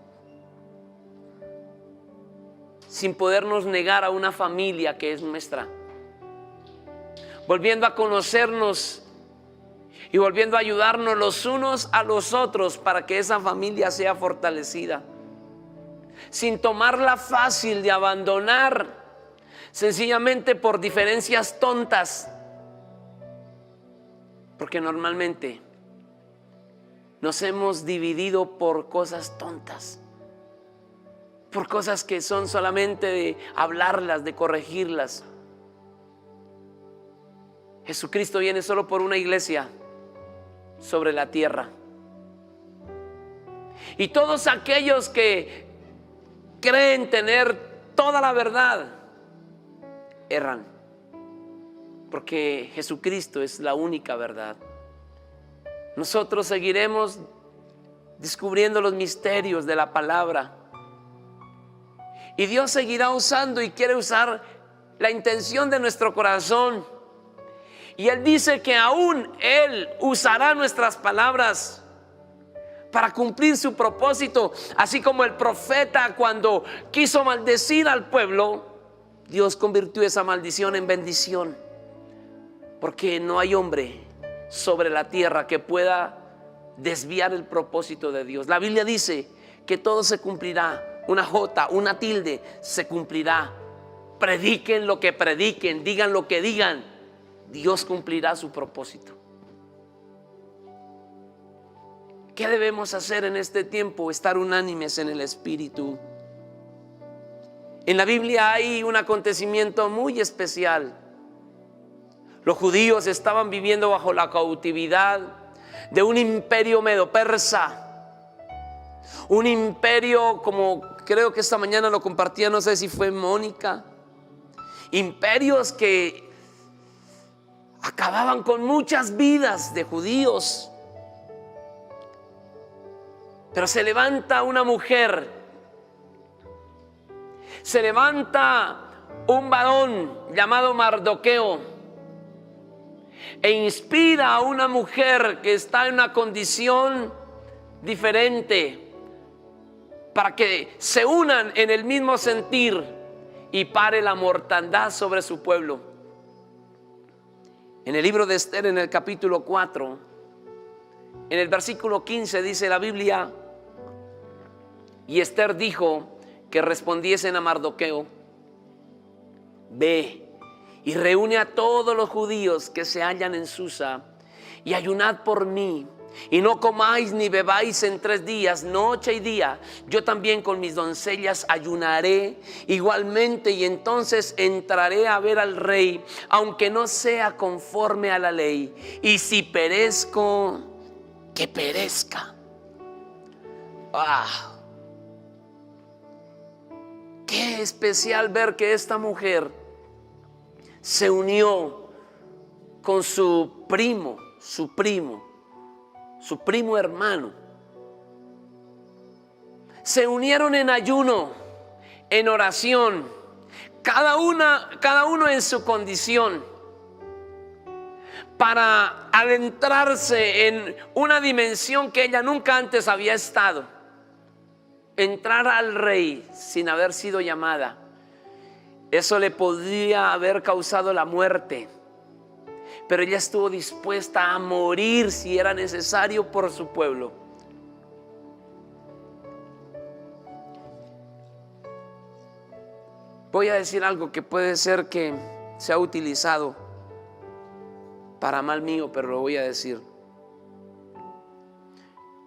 sin podernos negar a una familia que es nuestra, volviendo a conocernos y volviendo a ayudarnos los unos a los otros para que esa familia sea fortalecida, sin tomarla fácil de abandonar sencillamente por diferencias tontas, porque normalmente nos hemos dividido por cosas tontas, por cosas que son solamente de hablarlas, de corregirlas. Jesucristo viene solo por una iglesia sobre la tierra. Y todos aquellos que creen tener toda la verdad erran, porque Jesucristo es la única verdad. Nosotros seguiremos descubriendo los misterios de la palabra, y Dios seguirá usando y quiere usar la intención de nuestro corazón. Y Él dice que aún Él usará nuestras palabras para cumplir su propósito. Así como el profeta, cuando quiso maldecir al pueblo, Dios convirtió esa maldición en bendición, porque no hay hombre sobre la tierra que pueda desviar el propósito de Dios. La Biblia dice que todo se cumplirá. Una jota, una tilde, se cumplirá. Prediquen lo que prediquen, digan lo que digan, Dios cumplirá su propósito. ¿Qué debemos hacer en este tiempo? Estar unánimes en el Espíritu. En la Biblia hay un acontecimiento muy especial. Los judíos estaban viviendo bajo la cautividad de un imperio medo-persa. Un imperio, como creo que esta mañana lo compartía, no sé si fue Mónica. Imperios que acababan con muchas vidas de judíos. Pero se levanta una mujer, se levanta un varón llamado Mardoqueo, e inspira a una mujer que está en una condición diferente, para que se unan en el mismo sentir y pare la mortandad sobre su pueblo. En el libro de Esther, en el capítulo 4, en el versículo 15, dice la Biblia: y Esther dijo que respondiesen a Mardoqueo: ve y reúne a todos los judíos que se hallan en Susa, y ayunad por mí, y no comáis ni bebáis en 3 días, noche y día. Yo también con mis doncellas ayunaré igualmente, y entonces entraré a ver al rey, aunque no sea conforme a la ley. Y si perezco, que perezca. Qué especial ver que esta mujer se unió con su primo hermano. Se unieron en ayuno, en oración, cada uno en su condición, para adentrarse en una dimensión que ella nunca antes había estado. Entrar al rey sin haber sido llamada, eso le podría haber causado la muerte. Pero ella estuvo dispuesta a morir si era necesario por su pueblo. Voy a decir algo que puede ser que sea utilizado para mal mío, pero lo voy a decir.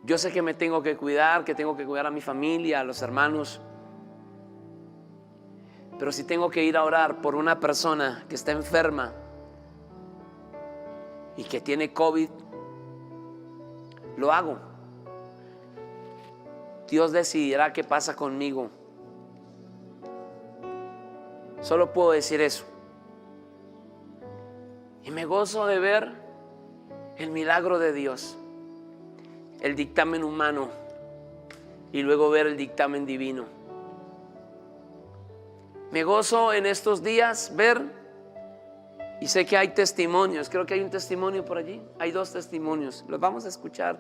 Yo sé que me tengo que cuidar, que tengo que cuidar a mi familia, a los hermanos. Pero si tengo que ir a orar por una persona que está enferma y que tiene COVID, lo hago. Dios decidirá qué pasa conmigo. Solo puedo decir eso. Y me gozo de ver el milagro de Dios. El dictamen humano y luego ver el dictamen divino. Me gozo en estos días ver, y sé que hay testimonios, creo que hay un testimonio por allí, hay 2 testimonios, los vamos a escuchar,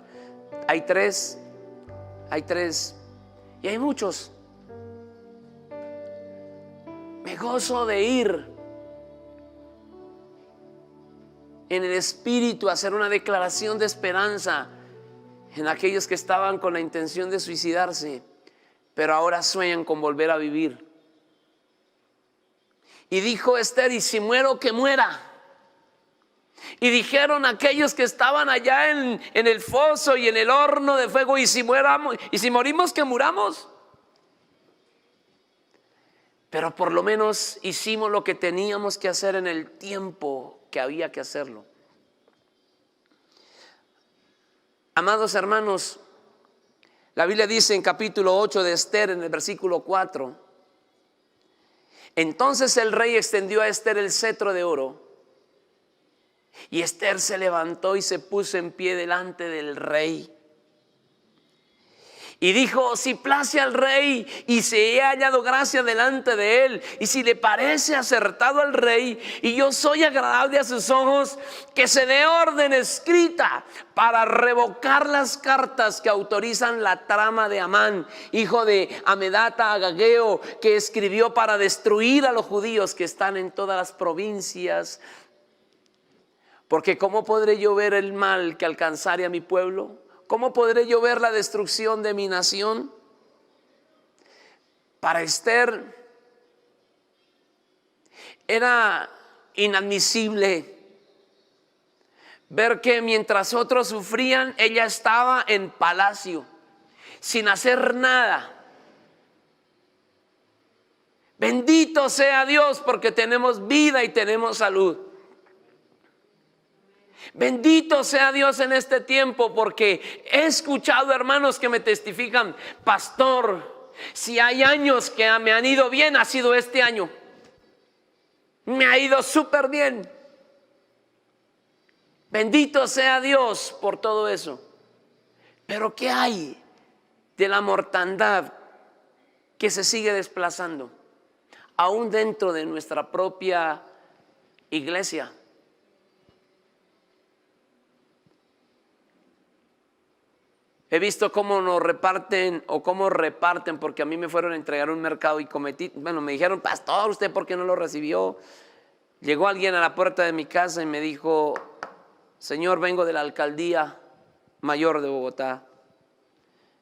hay tres, y hay muchos. Me gozo de ir en el espíritu a hacer una declaración de esperanza en aquellos que estaban con la intención de suicidarse, pero ahora sueñan con volver a vivir. Y dijo Esther: y si muero, que muera. Y dijeron aquellos que estaban allá en el foso y en el horno de fuego: y si morimos, que muramos. Pero por lo menos hicimos lo que teníamos que hacer en el tiempo que había que hacerlo. Amados hermanos, la Biblia dice en capítulo 8 de Esther, en el versículo 4: entonces el rey extendió a Esther el cetro de oro, y Esther se levantó y se puso en pie delante del rey. Y dijo: si place al rey y se he hallado gracia delante de él, y si le parece acertado al rey y yo soy agradable a sus ojos, que se dé orden escrita para revocar las cartas que autorizan la trama de Amán, hijo de Amedata Agageo, que escribió para destruir a los judíos que están en todas las provincias. Porque ¿cómo podré yo ver el mal que alcanzare a mi pueblo? ¿Cómo podré yo ver la destrucción de mi nación? Para Esther era inadmisible ver que mientras otros sufrían, ella estaba en palacio, sin hacer nada. Bendito sea Dios, porque tenemos vida y tenemos salud. Bendito sea Dios en este tiempo, porque he escuchado hermanos que me testifican: pastor, si hay años que me han ido bien, ha sido este año. Me ha ido súper bien. Bendito sea Dios por todo eso. Pero ¿qué hay de la mortandad que se sigue desplazando aún dentro de nuestra propia iglesia? He visto cómo nos reparten o cómo reparten, porque a mí me fueron a entregar un mercado y me dijeron: pastor, ¿usted por qué no lo recibió? Llegó alguien a la puerta de mi casa y me dijo: señor, vengo de la alcaldía mayor de Bogotá,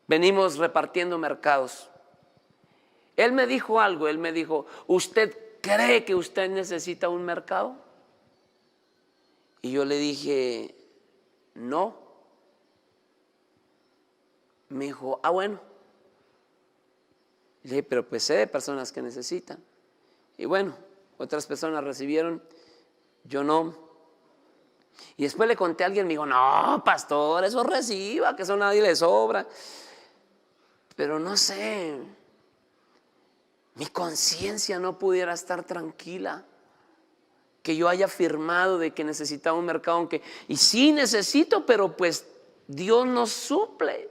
venimos repartiendo mercados. Él me dijo algo, él me dijo: ¿usted cree que usted necesita un mercado? Y yo le dije: no. Me dijo: bueno. Le dije: pero pues sé de personas que necesitan. Y bueno, otras personas recibieron, yo no. Y después le conté a alguien, me dijo: no, pastor, eso reciba, que eso a nadie le sobra. Pero no sé, mi conciencia no pudiera estar tranquila que yo haya firmado de que necesitaba un mercado, y sí necesito, pero pues Dios nos suple.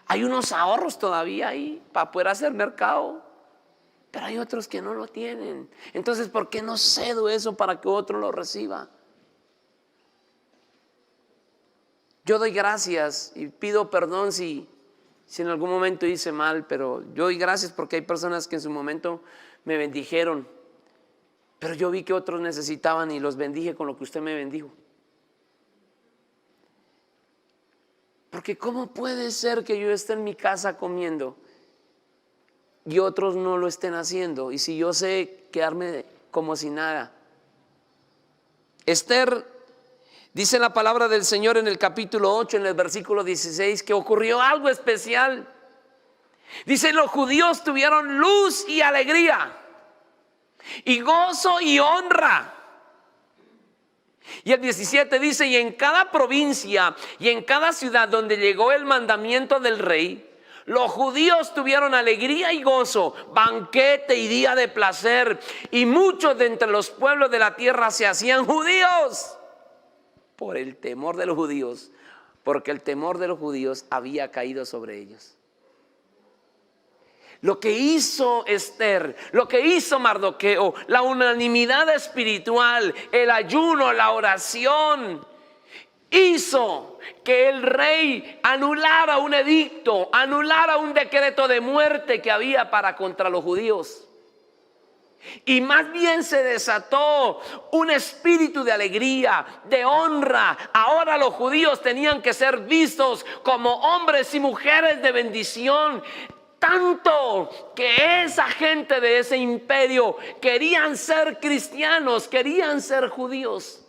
Hay unos ahorros todavía ahí para poder hacer mercado, pero hay otros que no lo tienen. Entonces, ¿por qué no cedo eso para que otro lo reciba? Yo doy gracias y pido perdón si en algún momento hice mal, pero yo doy gracias porque hay personas que en su momento me bendijeron, pero yo vi que otros necesitaban y los bendije con lo que usted me bendijo. Porque ¿cómo puede ser que yo esté en mi casa comiendo y otros no lo estén haciendo? Y si yo sé quedarme como si nada. Esther, dice la palabra del Señor en el capítulo 8, en el versículo 16, que ocurrió algo especial. Dice: los judíos tuvieron luz y alegría, y gozo y honra. Y el 17 dice: y en cada provincia y en cada ciudad donde llegó el mandamiento del rey, los judíos tuvieron alegría y gozo, banquete y día de placer, y muchos de entre los pueblos de la tierra se hacían judíos por el temor de los judíos, porque el temor de los judíos había caído sobre ellos. Lo que hizo Esther, lo que hizo Mardoqueo, la unanimidad espiritual, el ayuno, la oración, hizo que el rey anulara un edicto, anulara un decreto de muerte que había contra los judíos. Y más bien se desató un espíritu de alegría, de honra. Ahora los judíos tenían que ser vistos como hombres y mujeres de bendición. Tanto que esa gente de ese imperio querían ser cristianos, querían ser judíos.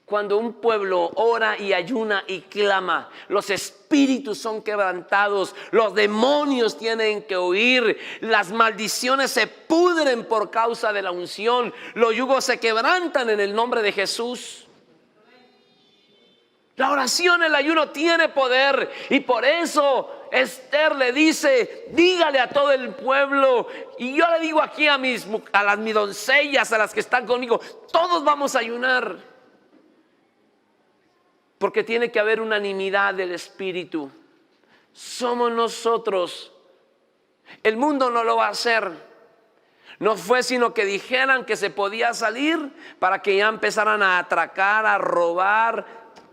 Cuando un pueblo ora y ayuna y clama, los espíritus son quebrantados, los demonios tienen que huir, las maldiciones se pudren por causa de la unción, los yugos se quebrantan en el nombre de Jesús. La oración, el ayuno tiene poder, y por eso Esther le dice: dígale a todo el pueblo. Y yo le digo aquí a mis doncellas, a las que están conmigo, todos vamos a ayunar. Porque tiene que haber unanimidad del espíritu. Somos nosotros. El mundo no lo va a hacer. No fue sino que dijeran que se podía salir para que ya empezaran a atracar, a robar,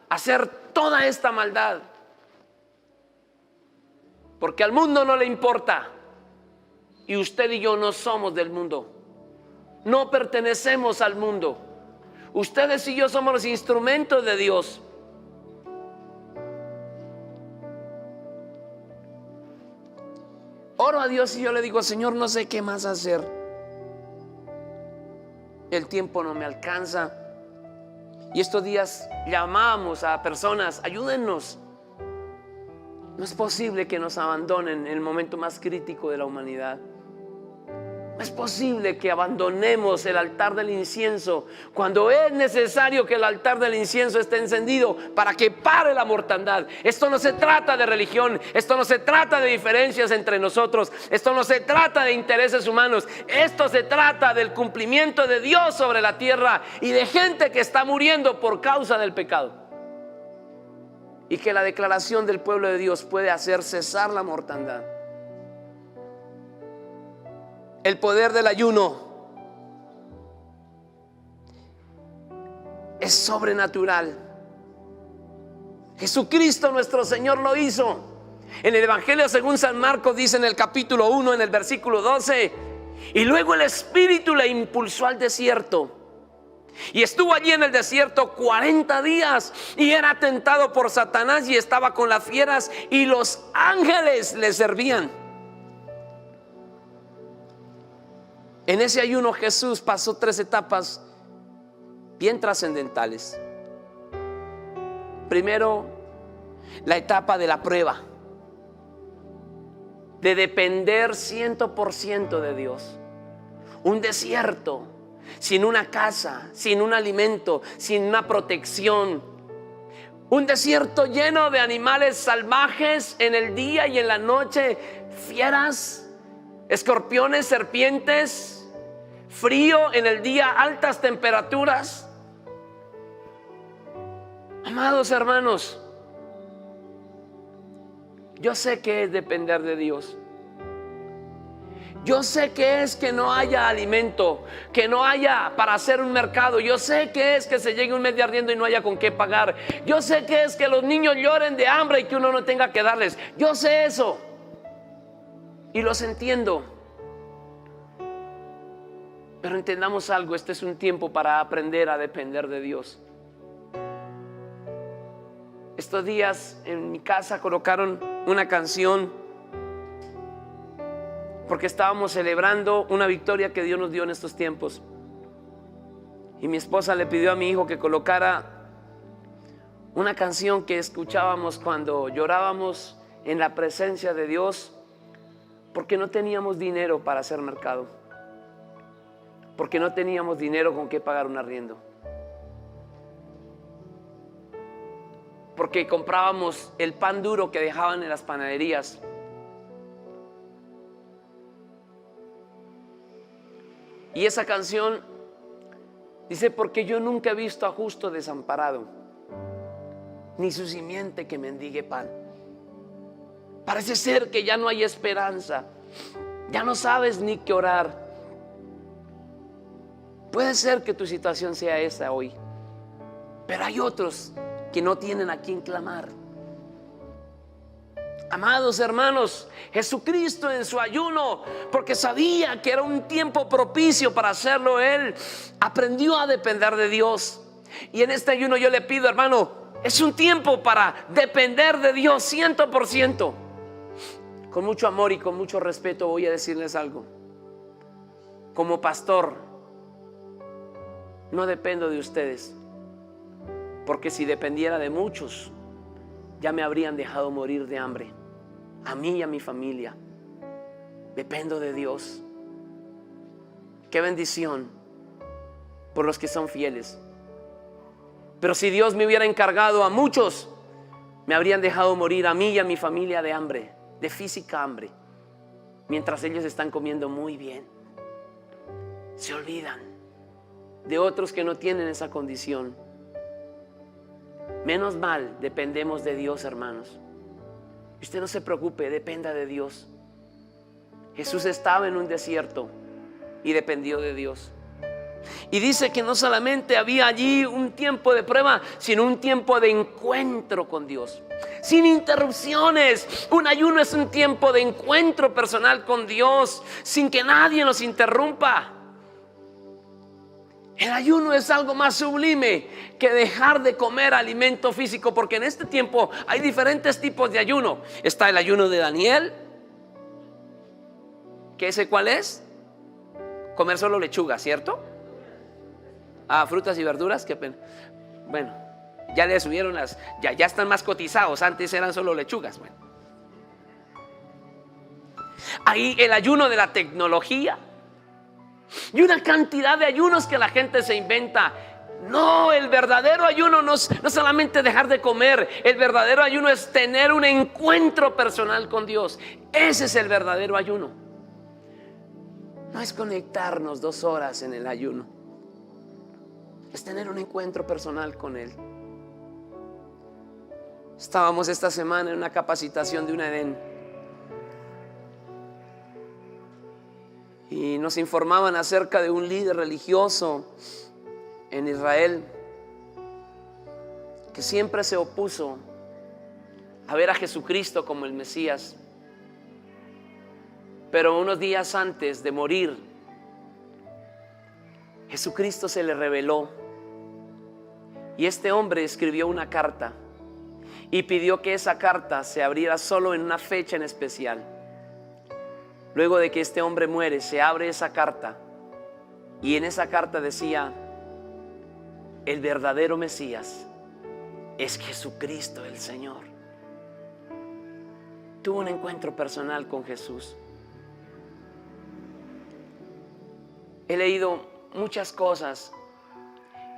a hacer toda esta maldad. Porque al mundo no le importa. Y usted y yo no somos del mundo. No pertenecemos al mundo. Ustedes y yo somos los instrumentos de Dios. Oro a Dios y yo le digo: Señor, no sé qué más hacer. El tiempo no me alcanza. Y estos días llamamos a personas: ayúdennos. No es posible que nos abandonen en el momento más crítico de la humanidad. No es posible que abandonemos el altar del incienso cuando es necesario que el altar del incienso esté encendido para que pare la mortandad. Esto no se trata de religión, esto no se trata de diferencias entre nosotros, esto no se trata de intereses humanos, esto se trata del cumplimiento de Dios sobre la tierra y de gente que está muriendo por causa del pecado. Y que la declaración del pueblo de Dios puede hacer cesar la mortandad. El poder del ayuno es sobrenatural. Jesucristo nuestro Señor lo hizo. En el Evangelio según San Marcos dice en el capítulo 1, en el versículo 12: y luego el Espíritu le impulsó al desierto. Y estuvo allí en el desierto 40 días y era tentado por Satanás y estaba con las fieras y los ángeles le servían. En ese ayuno Jesús pasó 3 etapas bien trascendentales. Primero, la etapa de la prueba, de depender 100% de Dios. Un desierto, sin una casa, sin un alimento, sin una protección. Un desierto lleno de animales salvajes en el día y en la noche, fieras, escorpiones, serpientes, frío en el día, altas temperaturas. Amados hermanos, yo sé que es depender de Dios. Yo sé que es que no haya alimento, que no haya para hacer un mercado. Yo sé que es que se llegue un mes de arriendo y no haya con qué pagar. Yo sé que es que los niños lloren de hambre y que uno no tenga que darles. Yo sé eso y los entiendo. Pero entendamos algo: este es un tiempo para aprender a depender de Dios. Estos días en mi casa colocaron una canción porque estábamos celebrando una victoria que Dios nos dio en estos tiempos. Y mi esposa le pidió a mi hijo que colocara una canción que escuchábamos cuando llorábamos en la presencia de Dios, porque no teníamos dinero para hacer mercado, porque no teníamos dinero con qué pagar un arriendo, porque comprábamos el pan duro que dejaban en las panaderías. Y esa canción dice: porque yo nunca he visto a justo desamparado, ni su simiente que mendigue pan. Parece ser que ya no hay esperanza. Ya no sabes ni qué orar. Puede ser que tu situación sea esa hoy, pero hay otros que no tienen a quién clamar. Amados hermanos, Jesucristo en su ayuno, porque sabía que era un tiempo propicio para hacerlo, Él aprendió a depender de Dios. Y en este ayuno yo le pido, hermano, es un tiempo para depender de Dios 100%. Con mucho amor y con mucho respeto voy a decirles algo. Como pastor, no dependo de ustedes, porque si dependiera de muchos, ya me habrían dejado morir de hambre, a mí y a mi familia. Dependo de Dios. Qué bendición por los que son fieles. Pero si Dios me hubiera encargado a muchos, me habrían dejado morir a mí y a mi familia de hambre, de física hambre, mientras ellos están comiendo muy bien. Se olvidan de otros que no tienen esa condición. Menos mal dependemos de Dios, hermanos. Usted no se preocupe, dependa de Dios. Jesús estaba en un desierto y dependió de Dios. Y dice que no solamente había allí un tiempo de prueba, sino un tiempo de encuentro con Dios, sin interrupciones. Un ayuno es un tiempo de encuentro personal con Dios, sin que nadie nos interrumpa. El ayuno es algo más sublime que dejar de comer alimento físico, porque en este tiempo hay diferentes tipos de ayuno. Está el ayuno de Daniel, que ese ¿cuál es? Comer solo lechuga, ¿cierto? Frutas y verduras, qué pena. Bueno, ya le subieron ya están más cotizados. Antes eran solo lechugas. Bueno, ahí el ayuno de la tecnología y una cantidad de ayunos que la gente se inventa. No, el verdadero ayuno no solamente dejar de comer. El verdadero ayuno es tener un encuentro personal con Dios. Ese es el verdadero ayuno. No es conectarnos 2 horas en el ayuno, es tener un encuentro personal con Él. Estábamos esta semana en una capacitación de UNEDEN y nos informaban acerca de un líder religioso en Israel que siempre se opuso a ver a Jesucristo como el Mesías. Pero unos días antes de morir, Jesucristo se le reveló y este hombre escribió una carta y pidió que esa carta se abriera solo en una fecha en especial. Luego de que este hombre muere, se abre esa carta y en esa carta decía: el verdadero Mesías es Jesucristo el Señor. Tuvo un encuentro personal con Jesús. He leído muchas cosas,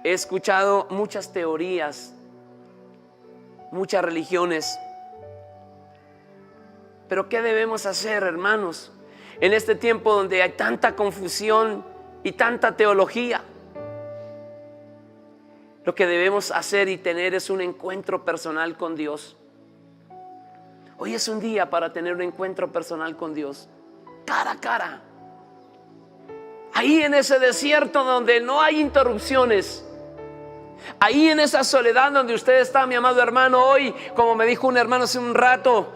he escuchado muchas teorías, muchas religiones. Pero ¿qué debemos hacer, hermanos, en este tiempo donde hay tanta confusión y tanta teología? Lo que debemos hacer y tener es un encuentro personal con Dios. Hoy es un día para tener un encuentro personal con Dios, cara a cara. Ahí en ese desierto donde no hay interrupciones, ahí en esa soledad donde usted está, mi amado hermano. Hoy, como me dijo un hermano hace un rato,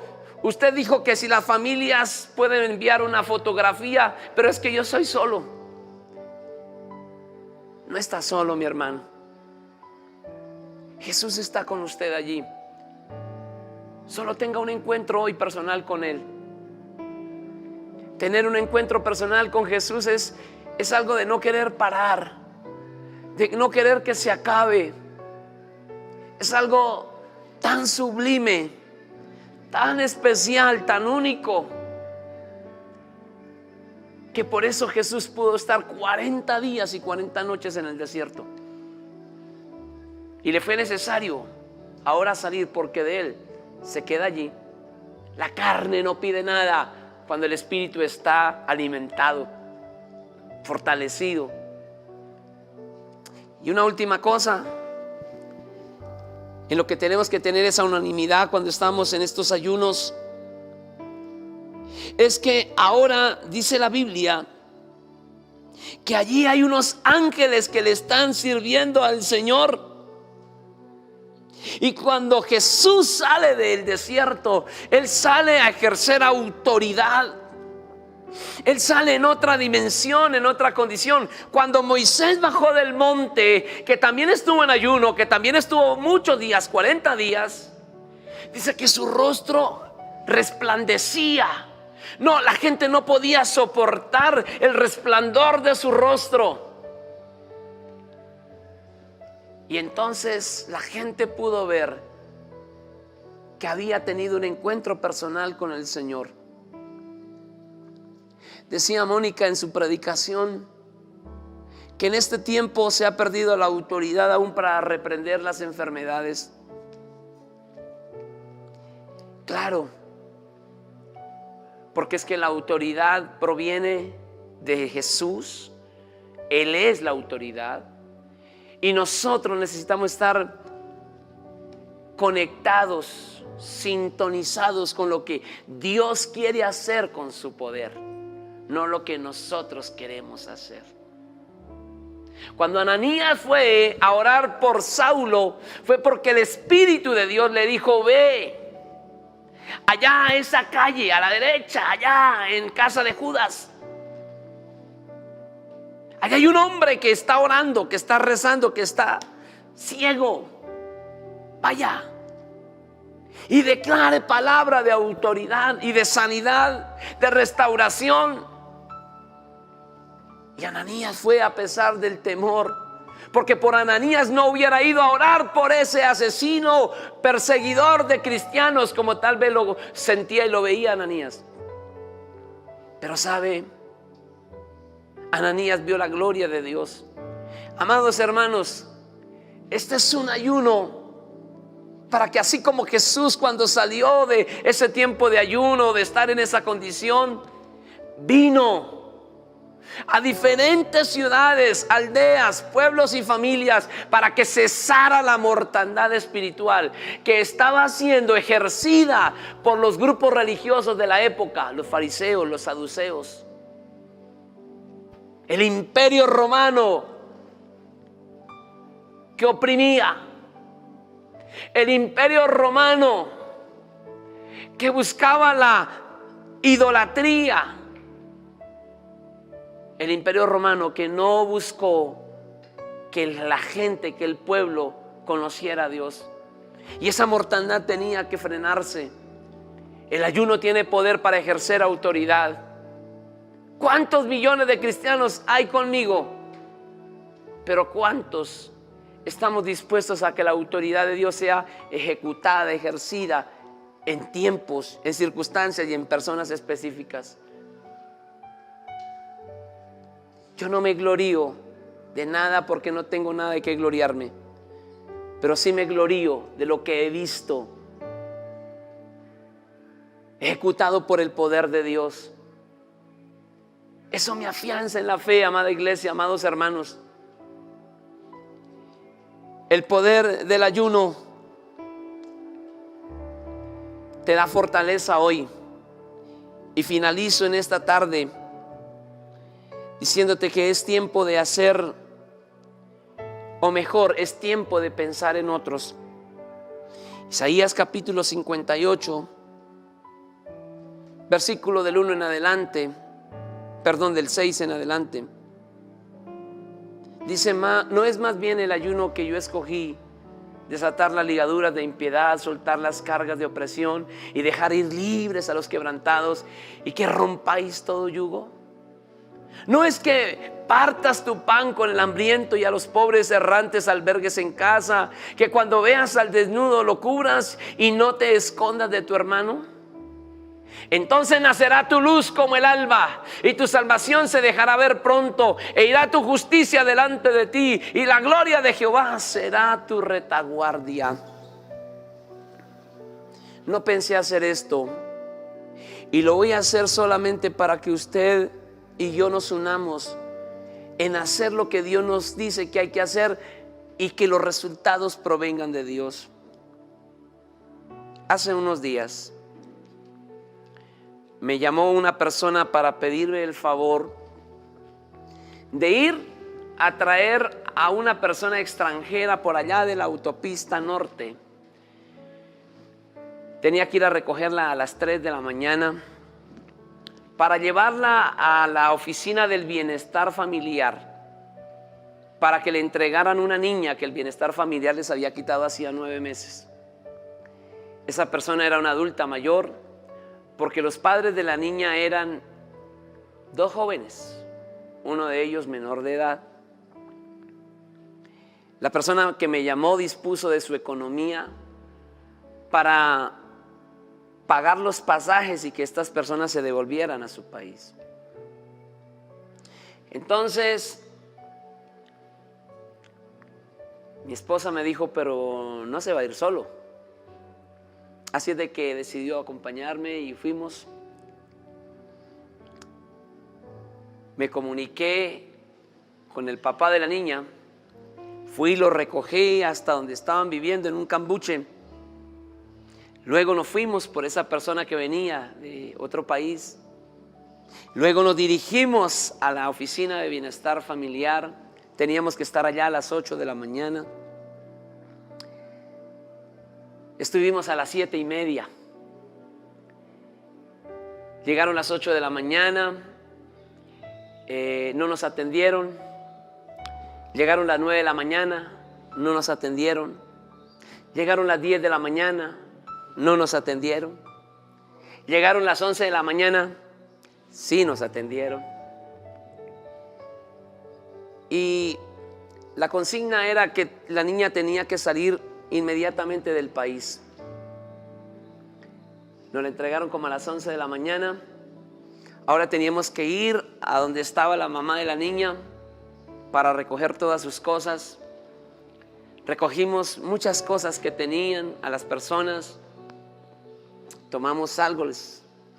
usted dijo que si las familias pueden enviar una fotografía, pero es que yo soy solo. No está solo, mi hermano. Jesús está con usted allí. Solo tenga un encuentro hoy personal con Él. Tener un encuentro personal con Jesús es algo de no querer parar, de no querer que se acabe. Es algo tan sublime, tan especial, tan único, que por eso Jesús pudo estar 40 días y 40 noches en el desierto. Y le fue necesario ahora salir, porque de Él se queda allí. La carne no pide nada cuando el espíritu está alimentado, fortalecido. Y una última cosa en lo que tenemos que tener esa unanimidad cuando estamos en estos ayunos es que ahora dice la Biblia que allí hay unos ángeles que le están sirviendo al Señor. Y cuando Jesús sale del desierto, Él sale a ejercer autoridad. Él sale en otra dimensión, en otra condición. Cuando Moisés bajó del monte, que también estuvo en ayuno, que también estuvo muchos días, 40 días, dice que su rostro resplandecía. No, la gente no podía soportar el resplandor de su rostro. Y entonces la gente pudo ver que había tenido un encuentro personal con el Señor. Decía Mónica en su predicación que en este tiempo se ha perdido la autoridad aún para reprender las enfermedades. Claro, porque es que la autoridad proviene de Jesús. Él es la autoridad. Y nosotros necesitamos estar conectados, sintonizados con lo que Dios quiere hacer con su poder, no lo que nosotros queremos hacer. Cuando Ananías fue a orar por Saulo, fue porque el Espíritu de Dios le dijo: ve allá a esa calle, a la derecha, allá en casa de Judas. Allá hay un hombre que está orando, que está rezando, que está ciego. Vaya y declare palabra de autoridad y de sanidad, de restauración. Y Ananías fue a pesar del temor, porque por Ananías no hubiera ido a orar por ese asesino, perseguidor de cristianos, como tal vez lo sentía y lo veía Ananías. Pero sabe, Ananías vio la gloria de Dios. Amados hermanos, este es un ayuno para que, así como Jesús cuando salió de ese tiempo de ayuno, de estar en esa condición, vino a diferentes ciudades, aldeas, pueblos y familias para que cesara la mortandad espiritual que estaba siendo ejercida por los grupos religiosos de la época, los fariseos, los saduceos. El imperio romano que oprimía, el imperio romano que buscaba la idolatría, el imperio romano que no buscó que la gente, que el pueblo conociera a Dios. Y esa mortandad tenía que frenarse. El ayuno tiene poder para ejercer autoridad. ¿Cuántos millones de cristianos hay conmigo? Pero ¿cuántos estamos dispuestos a que la autoridad de Dios sea ejecutada, ejercida en tiempos, en circunstancias y en personas específicas? Yo no me glorío de nada porque no tengo nada de qué gloriarme, pero sí me glorío de lo que he visto ejecutado por el poder de Dios. Eso me afianza en la fe, amada iglesia, amados hermanos. El poder del ayuno te da fortaleza hoy. Y finalizo en esta tarde diciéndote que es tiempo de hacer, o mejor, es tiempo de pensar en otros. Isaías capítulo 58, versículo del 1 en adelante, del 6 en adelante. Dice: no es más bien el ayuno que yo escogí, desatar las ligaduras de impiedad, soltar las cargas de opresión y dejar ir libres a los quebrantados, y que rompáis todo yugo? No es que partas tu pan con el hambriento y a los pobres errantes albergues en casa, que cuando veas al desnudo lo cubras y no te escondas de tu hermano. Entonces nacerá tu luz como el alba, y tu salvación se dejará ver pronto, e irá tu justicia delante de ti, y la gloria de Jehová será tu retaguardia. No pensé hacer esto, y lo voy a hacer solamente para que usted y yo nos unamos en hacer lo que Dios nos dice que hay que hacer, y que los resultados provengan de Dios. Hace unos días me llamó una persona para pedirme el favor de ir a traer a una persona extranjera por allá de la autopista norte. Tenía que ir a recogerla a las 3 de la mañana para llevarla a la oficina del bienestar familiar, para que le entregaran una niña que el bienestar familiar les había quitado hacía 9 meses. Esa persona era una adulta mayor, porque los padres de la niña eran 2 jóvenes, uno de ellos menor de edad. La persona que me llamó dispuso de su economía para pagar los pasajes y que estas personas se devolvieran a su país. Entonces, mi esposa me dijo, pero no se va a ir solo. Así es de que decidió acompañarme y fuimos. Me comuniqué con el papá de la niña. Fui y lo recogí hasta donde estaban viviendo, en un cambuche. Luego nos fuimos por esa persona que venía de otro país. Luego nos dirigimos a la oficina de bienestar familiar. Teníamos que estar allá a las 8 de la mañana. Estuvimos a las 7:30. Llegaron las 8 de la mañana. No nos atendieron. Llegaron las 9 de la mañana. No nos atendieron. Llegaron las 10 de la mañana. No nos atendieron. Llegaron las 11 de la mañana. Sí nos atendieron. Y la consigna era que la niña tenía que salir inmediatamente del país. Nos la entregaron como a las 11 de la mañana. Ahora teníamos que ir a donde estaba la mamá de la niña para recoger todas sus cosas. Recogimos muchas cosas que tenían a las personas. Tomamos algo,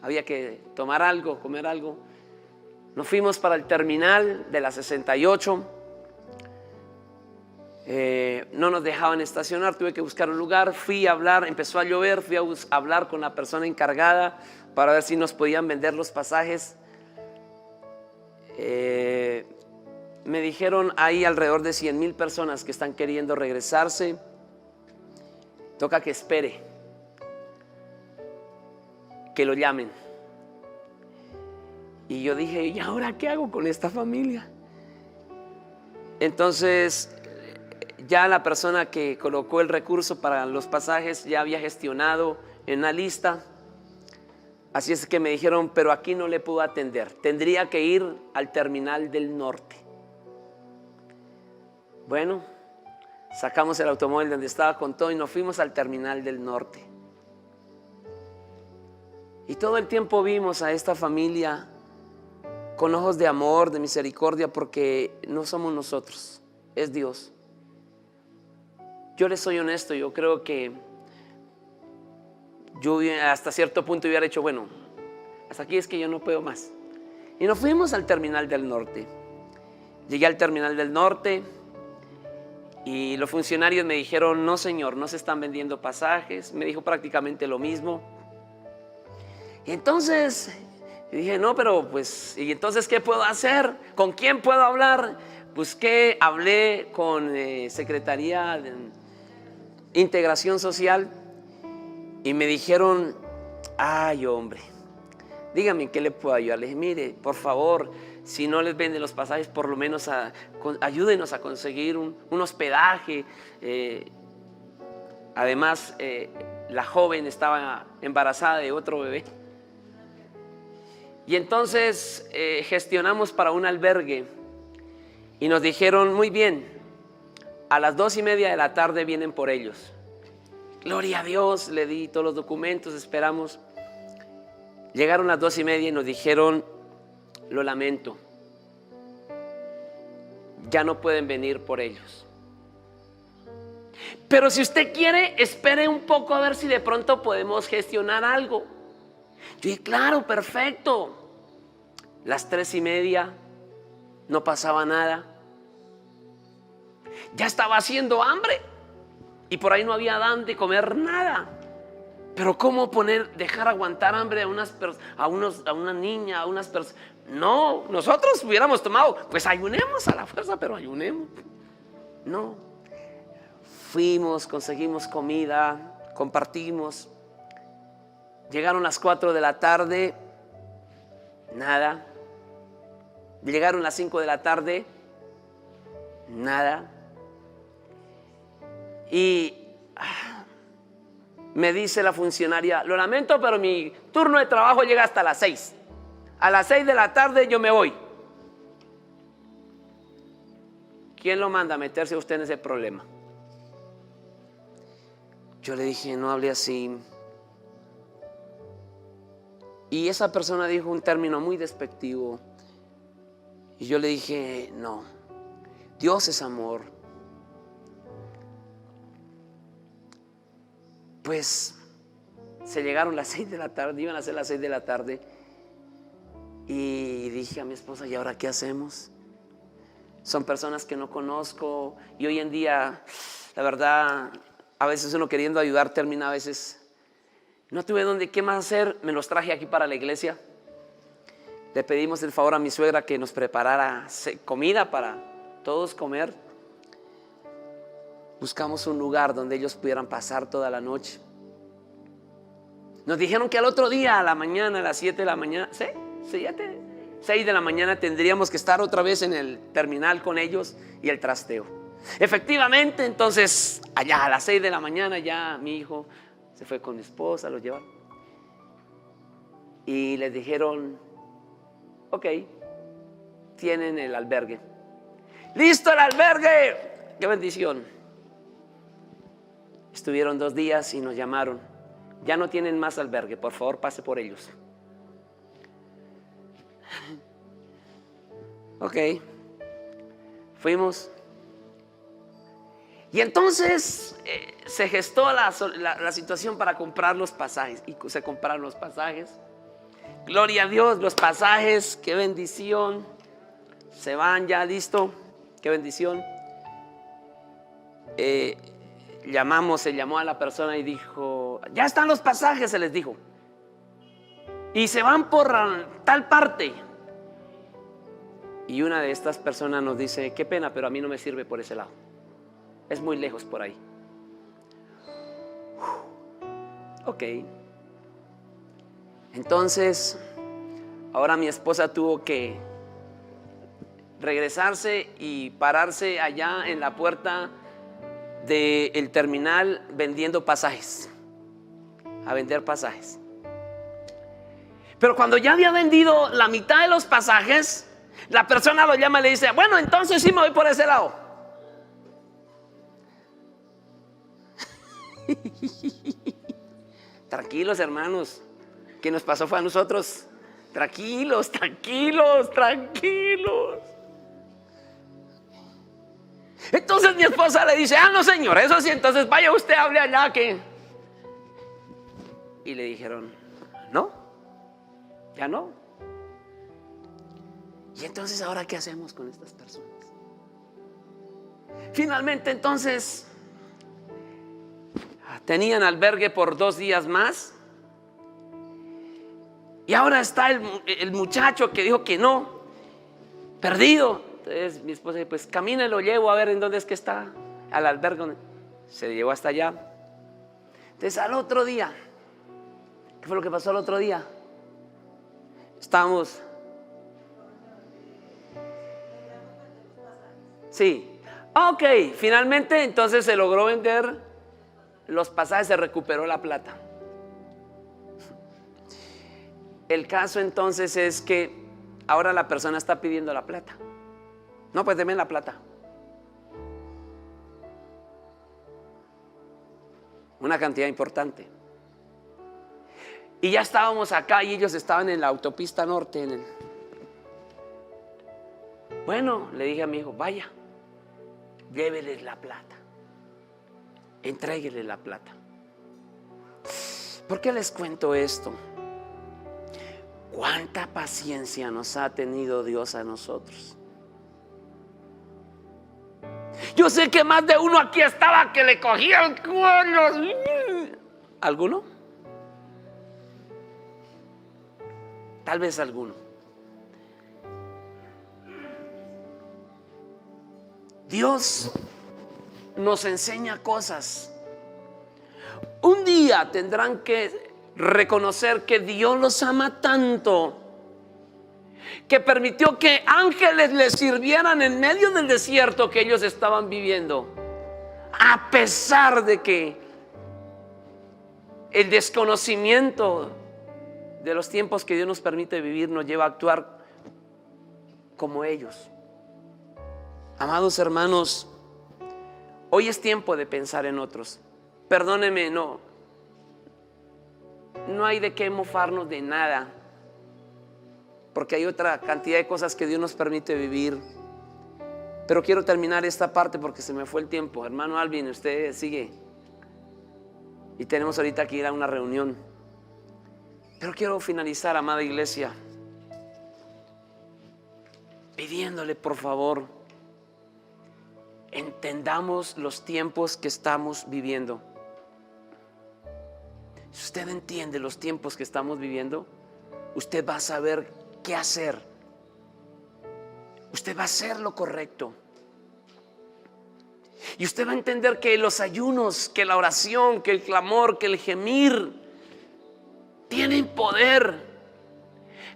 había que tomar algo, comer algo. Nos fuimos para el terminal de la 68. No nos dejaban estacionar, tuve que buscar un lugar. Fui a hablar, empezó a llover, fui a hablar con la persona encargada para ver si nos podían vender los pasajes. Me dijeron hay alrededor de 100,000 personas que están queriendo regresarse. Toca que espere, que lo llamen. Y yo dije, ¿y ahora qué hago con esta familia? Entonces, ya la persona que colocó el recurso para los pasajes ya había gestionado en una lista. Así es que me dijeron, pero aquí no le puedo atender. Tendría que ir al terminal del norte. Bueno, sacamos el automóvil donde estaba con todo y nos fuimos al terminal del norte. Y todo el tiempo vimos a esta familia con ojos de amor, de misericordia, porque no somos nosotros, es Dios. Yo les soy honesto, yo creo que yo hasta cierto punto hubiera dicho, bueno, hasta aquí es que yo no puedo más. Y nos fuimos al terminal del norte. Llegué al terminal del norte y los funcionarios me dijeron, no señor, no se están vendiendo pasajes. Me dijo prácticamente lo mismo. Y entonces dije, no, pero pues, ¿y entonces qué puedo hacer? ¿Con quién puedo hablar? Busqué, hablé con Secretaría de Integración Social y me dijeron, ay hombre, dígame en qué le puedo ayudar. Les dije, mire, por favor, si no les venden los pasajes, por lo menos ayúdenos a conseguir un hospedaje. Además, la joven estaba embarazada de otro bebé. Y entonces gestionamos para un albergue y nos dijeron, muy bien, a las 2:30 de la tarde vienen por ellos. Gloria a Dios, le di todos los documentos, esperamos. Llegaron las 2:30 y nos dijeron, lo lamento, ya no pueden venir por ellos. Pero si usted quiere, espere un poco a ver si de pronto podemos gestionar algo. Yo dije, claro, perfecto. Las 3:30, no pasaba nada. Ya estaba haciendo hambre y por ahí no había dónde comer nada. Pero ¿cómo dejar aguantar hambre a una niña, a unas personas? No, nosotros hubiéramos tomado, pues ayunemos a la fuerza, pero ayunemos. No, fuimos, conseguimos comida, compartimos. Llegaron las 4 de la tarde, nada. Llegaron las 5 de la tarde, nada. Y me dice la funcionaria: lo lamento, pero mi turno de trabajo llega hasta las 6. A las 6 de la tarde yo me voy. ¿Quién lo manda a meterse usted en ese problema? Yo le dije: no hable así. Y esa persona dijo un término muy despectivo. Y yo le dije: no, Dios es amor. Pues se llegaron las 6 de la tarde, iban a ser las 6 de la tarde. Y dije a mi esposa: ¿y ahora qué hacemos? Son personas que no conozco. Y hoy en día, la verdad, a veces uno queriendo ayudar termina a veces. No tuve qué más hacer. Me los traje aquí para la iglesia. Le pedimos el favor a mi suegra que nos preparara comida para todos comer. Buscamos un lugar donde ellos pudieran pasar toda la noche. Nos dijeron que al otro día, a la mañana, a las 7 de la mañana, 6 de la mañana, tendríamos que estar otra vez en el terminal con ellos y el trasteo. Efectivamente, entonces, allá a las 6 de la mañana ya mi hijo se fue con mi esposa, los llevaron. Y les dijeron: ok, tienen el albergue. ¡Listo el albergue! ¡Qué bendición! Estuvieron 2 días y nos llamaron: ya no tienen más albergue, por favor pase por ellos. Ok, fuimos. Y entonces se gestó la situación para comprar los pasajes. Y se compraron los pasajes. Gloria a Dios, los pasajes, qué bendición. Se van ya, listo, qué bendición. Se llamó a la persona y dijo: ya están los pasajes, se les dijo. Y se van por tal parte. Y una de estas personas nos dice: qué pena, pero a mí no me sirve por ese lado. Es muy lejos por ahí. Ok. Entonces, ahora mi esposa tuvo que regresarse y pararse allá en la puerta del terminal vendiendo pasajes. A vender pasajes. Pero cuando ya había vendido la mitad de los pasajes, la persona lo llama y le dice: bueno, entonces sí me voy por ese lado. Tranquilos, hermanos, que nos pasó fue a nosotros. Tranquilos, tranquilos, tranquilos. Entonces mi esposa le dice: no señor, eso sí, entonces vaya usted, hable allá que. Y le dijeron: no, ya no. Y entonces, ¿ahora qué hacemos con estas personas? Finalmente, entonces, tenían albergue por 2 días más. Y ahora está el muchacho que dijo que no, perdido. Entonces mi esposa dice: pues camine, lo llevo a ver en dónde es que está. Al albergue. Se llevó hasta allá. Entonces al otro día, ¿qué fue lo que pasó al otro día? Estábamos. Sí. Ok, finalmente entonces se logró vender los pasajes, se recuperó la plata. El caso entonces es que ahora la persona está pidiendo la plata. No, pues deme la plata. Una cantidad importante. Y ya estábamos acá y ellos estaban en la autopista norte. Bueno, le dije a mi hijo: vaya, lléveles la plata, entrégueles la plata. ¿Por qué les cuento esto? ¿Cuánta paciencia nos ha tenido Dios a nosotros? Yo sé que más de uno aquí estaba que le cogían cuernos. ¿Alguno? tal vez alguno. Dios nos enseña cosas. Un día tendrán que reconocer que Dios los ama tanto que permitió que ángeles les sirvieran en medio del desierto que ellos estaban viviendo, a pesar de que el desconocimiento de los tiempos que Dios nos permite vivir nos lleva a actuar como ellos. Amados hermanos, hoy es tiempo de pensar en otros. Perdónenme, no hay de qué mofarnos de nada, porque hay otra cantidad de cosas que Dios nos permite vivir. Pero quiero terminar esta parte porque se me fue el tiempo. Hermano Alvin, usted sigue. Y tenemos ahorita que ir a una reunión. Pero quiero finalizar, amada iglesia, pidiéndole por favor, entendamos los tiempos que estamos viviendo. Si usted entiende los tiempos que estamos viviendo, usted va a saber qué hacer. Usted va a hacer lo correcto. Y usted va a entender que los ayunos, que la oración, que el clamor, que el gemir tienen poder.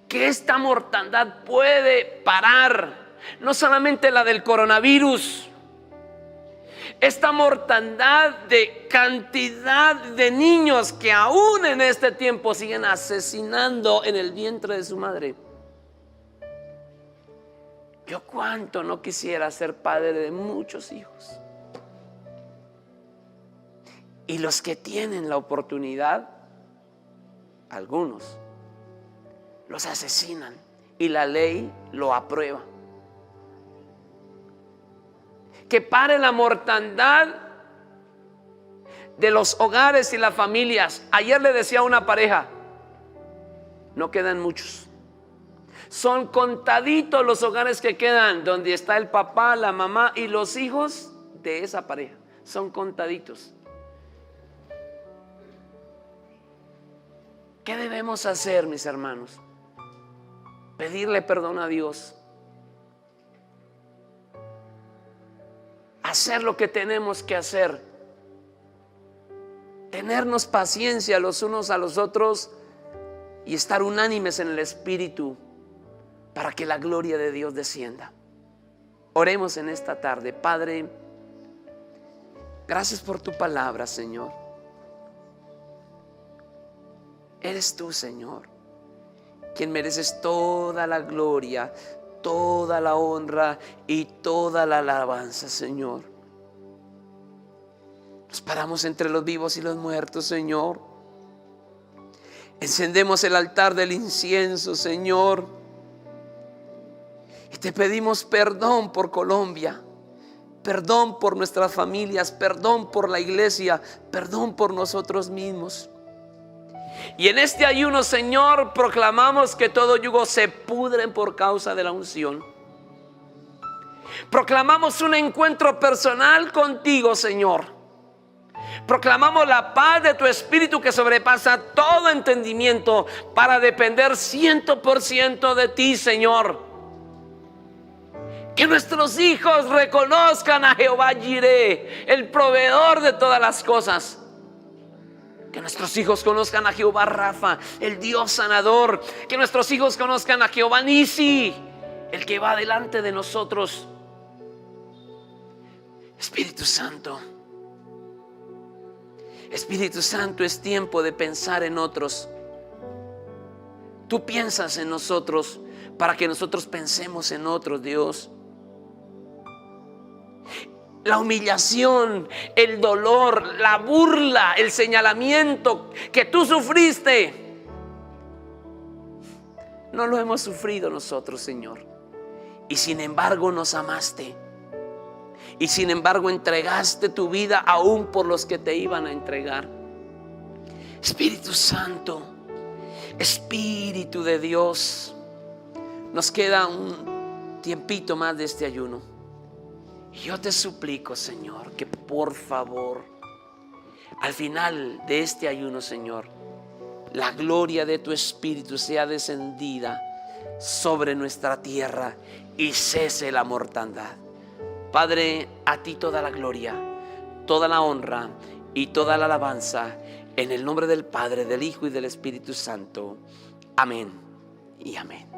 Que esta mortandad puede parar. No solamente la del coronavirus. Esta mortandad de cantidad de niños que aún en este tiempo siguen asesinando en el vientre de su madre. Yo cuánto no quisiera ser padre de muchos hijos. Y los que tienen la oportunidad, algunos, los asesinan y la ley lo aprueba. Que pare la mortandad de los hogares y las familias. Ayer le decía a una pareja, no quedan muchos. Son contaditos los hogares que quedan donde está el papá, la mamá y los hijos de esa pareja. Son contaditos. ¿Qué debemos hacer, mis hermanos? Pedirle perdón a Dios. Hacer lo que tenemos que hacer. Tenernos paciencia los unos a los otros y estar unánimes en el Espíritu para que la gloria de Dios descienda. Oremos en esta tarde. Padre, gracias por tu palabra, Señor. Eres tú, Señor, quien mereces toda la gloria, toda la honra y toda la alabanza, Señor. Nos paramos entre los vivos y los muertos, Señor. Encendemos el altar del incienso, Señor. Y te pedimos perdón por Colombia, perdón por nuestras familias, perdón por la iglesia, perdón por nosotros mismos. Y en este ayuno, Señor, proclamamos que todo yugo se pudre por causa de la unción. Proclamamos un encuentro personal contigo, Señor. Proclamamos la paz de tu Espíritu que sobrepasa todo entendimiento para depender 100% de ti, Señor. Que nuestros hijos reconozcan a Jehová Jireh, el proveedor de todas las cosas. Que nuestros hijos conozcan a Jehová Rafa, el Dios sanador. Que nuestros hijos conozcan a Jehová Nisi, el que va delante de nosotros. Espíritu Santo, Espíritu Santo, es tiempo de pensar en otros. Tú piensas en nosotros para que nosotros pensemos en otros, Dios. La humillación, el dolor, la burla, el señalamiento que tú sufriste, no lo hemos sufrido nosotros, Señor. Y sin embargo nos amaste. Y sin embargo entregaste tu vida aún por los que te iban a entregar. Espíritu Santo, Espíritu de Dios, nos queda un tiempito más de este ayuno. Y yo te suplico, Señor, que por favor, al final de este ayuno, Señor, la gloria de tu Espíritu sea descendida sobre nuestra tierra y cese la mortandad. Padre, a ti toda la gloria, toda la honra y toda la alabanza, en el nombre del Padre, del Hijo y del Espíritu Santo. Amén y amén.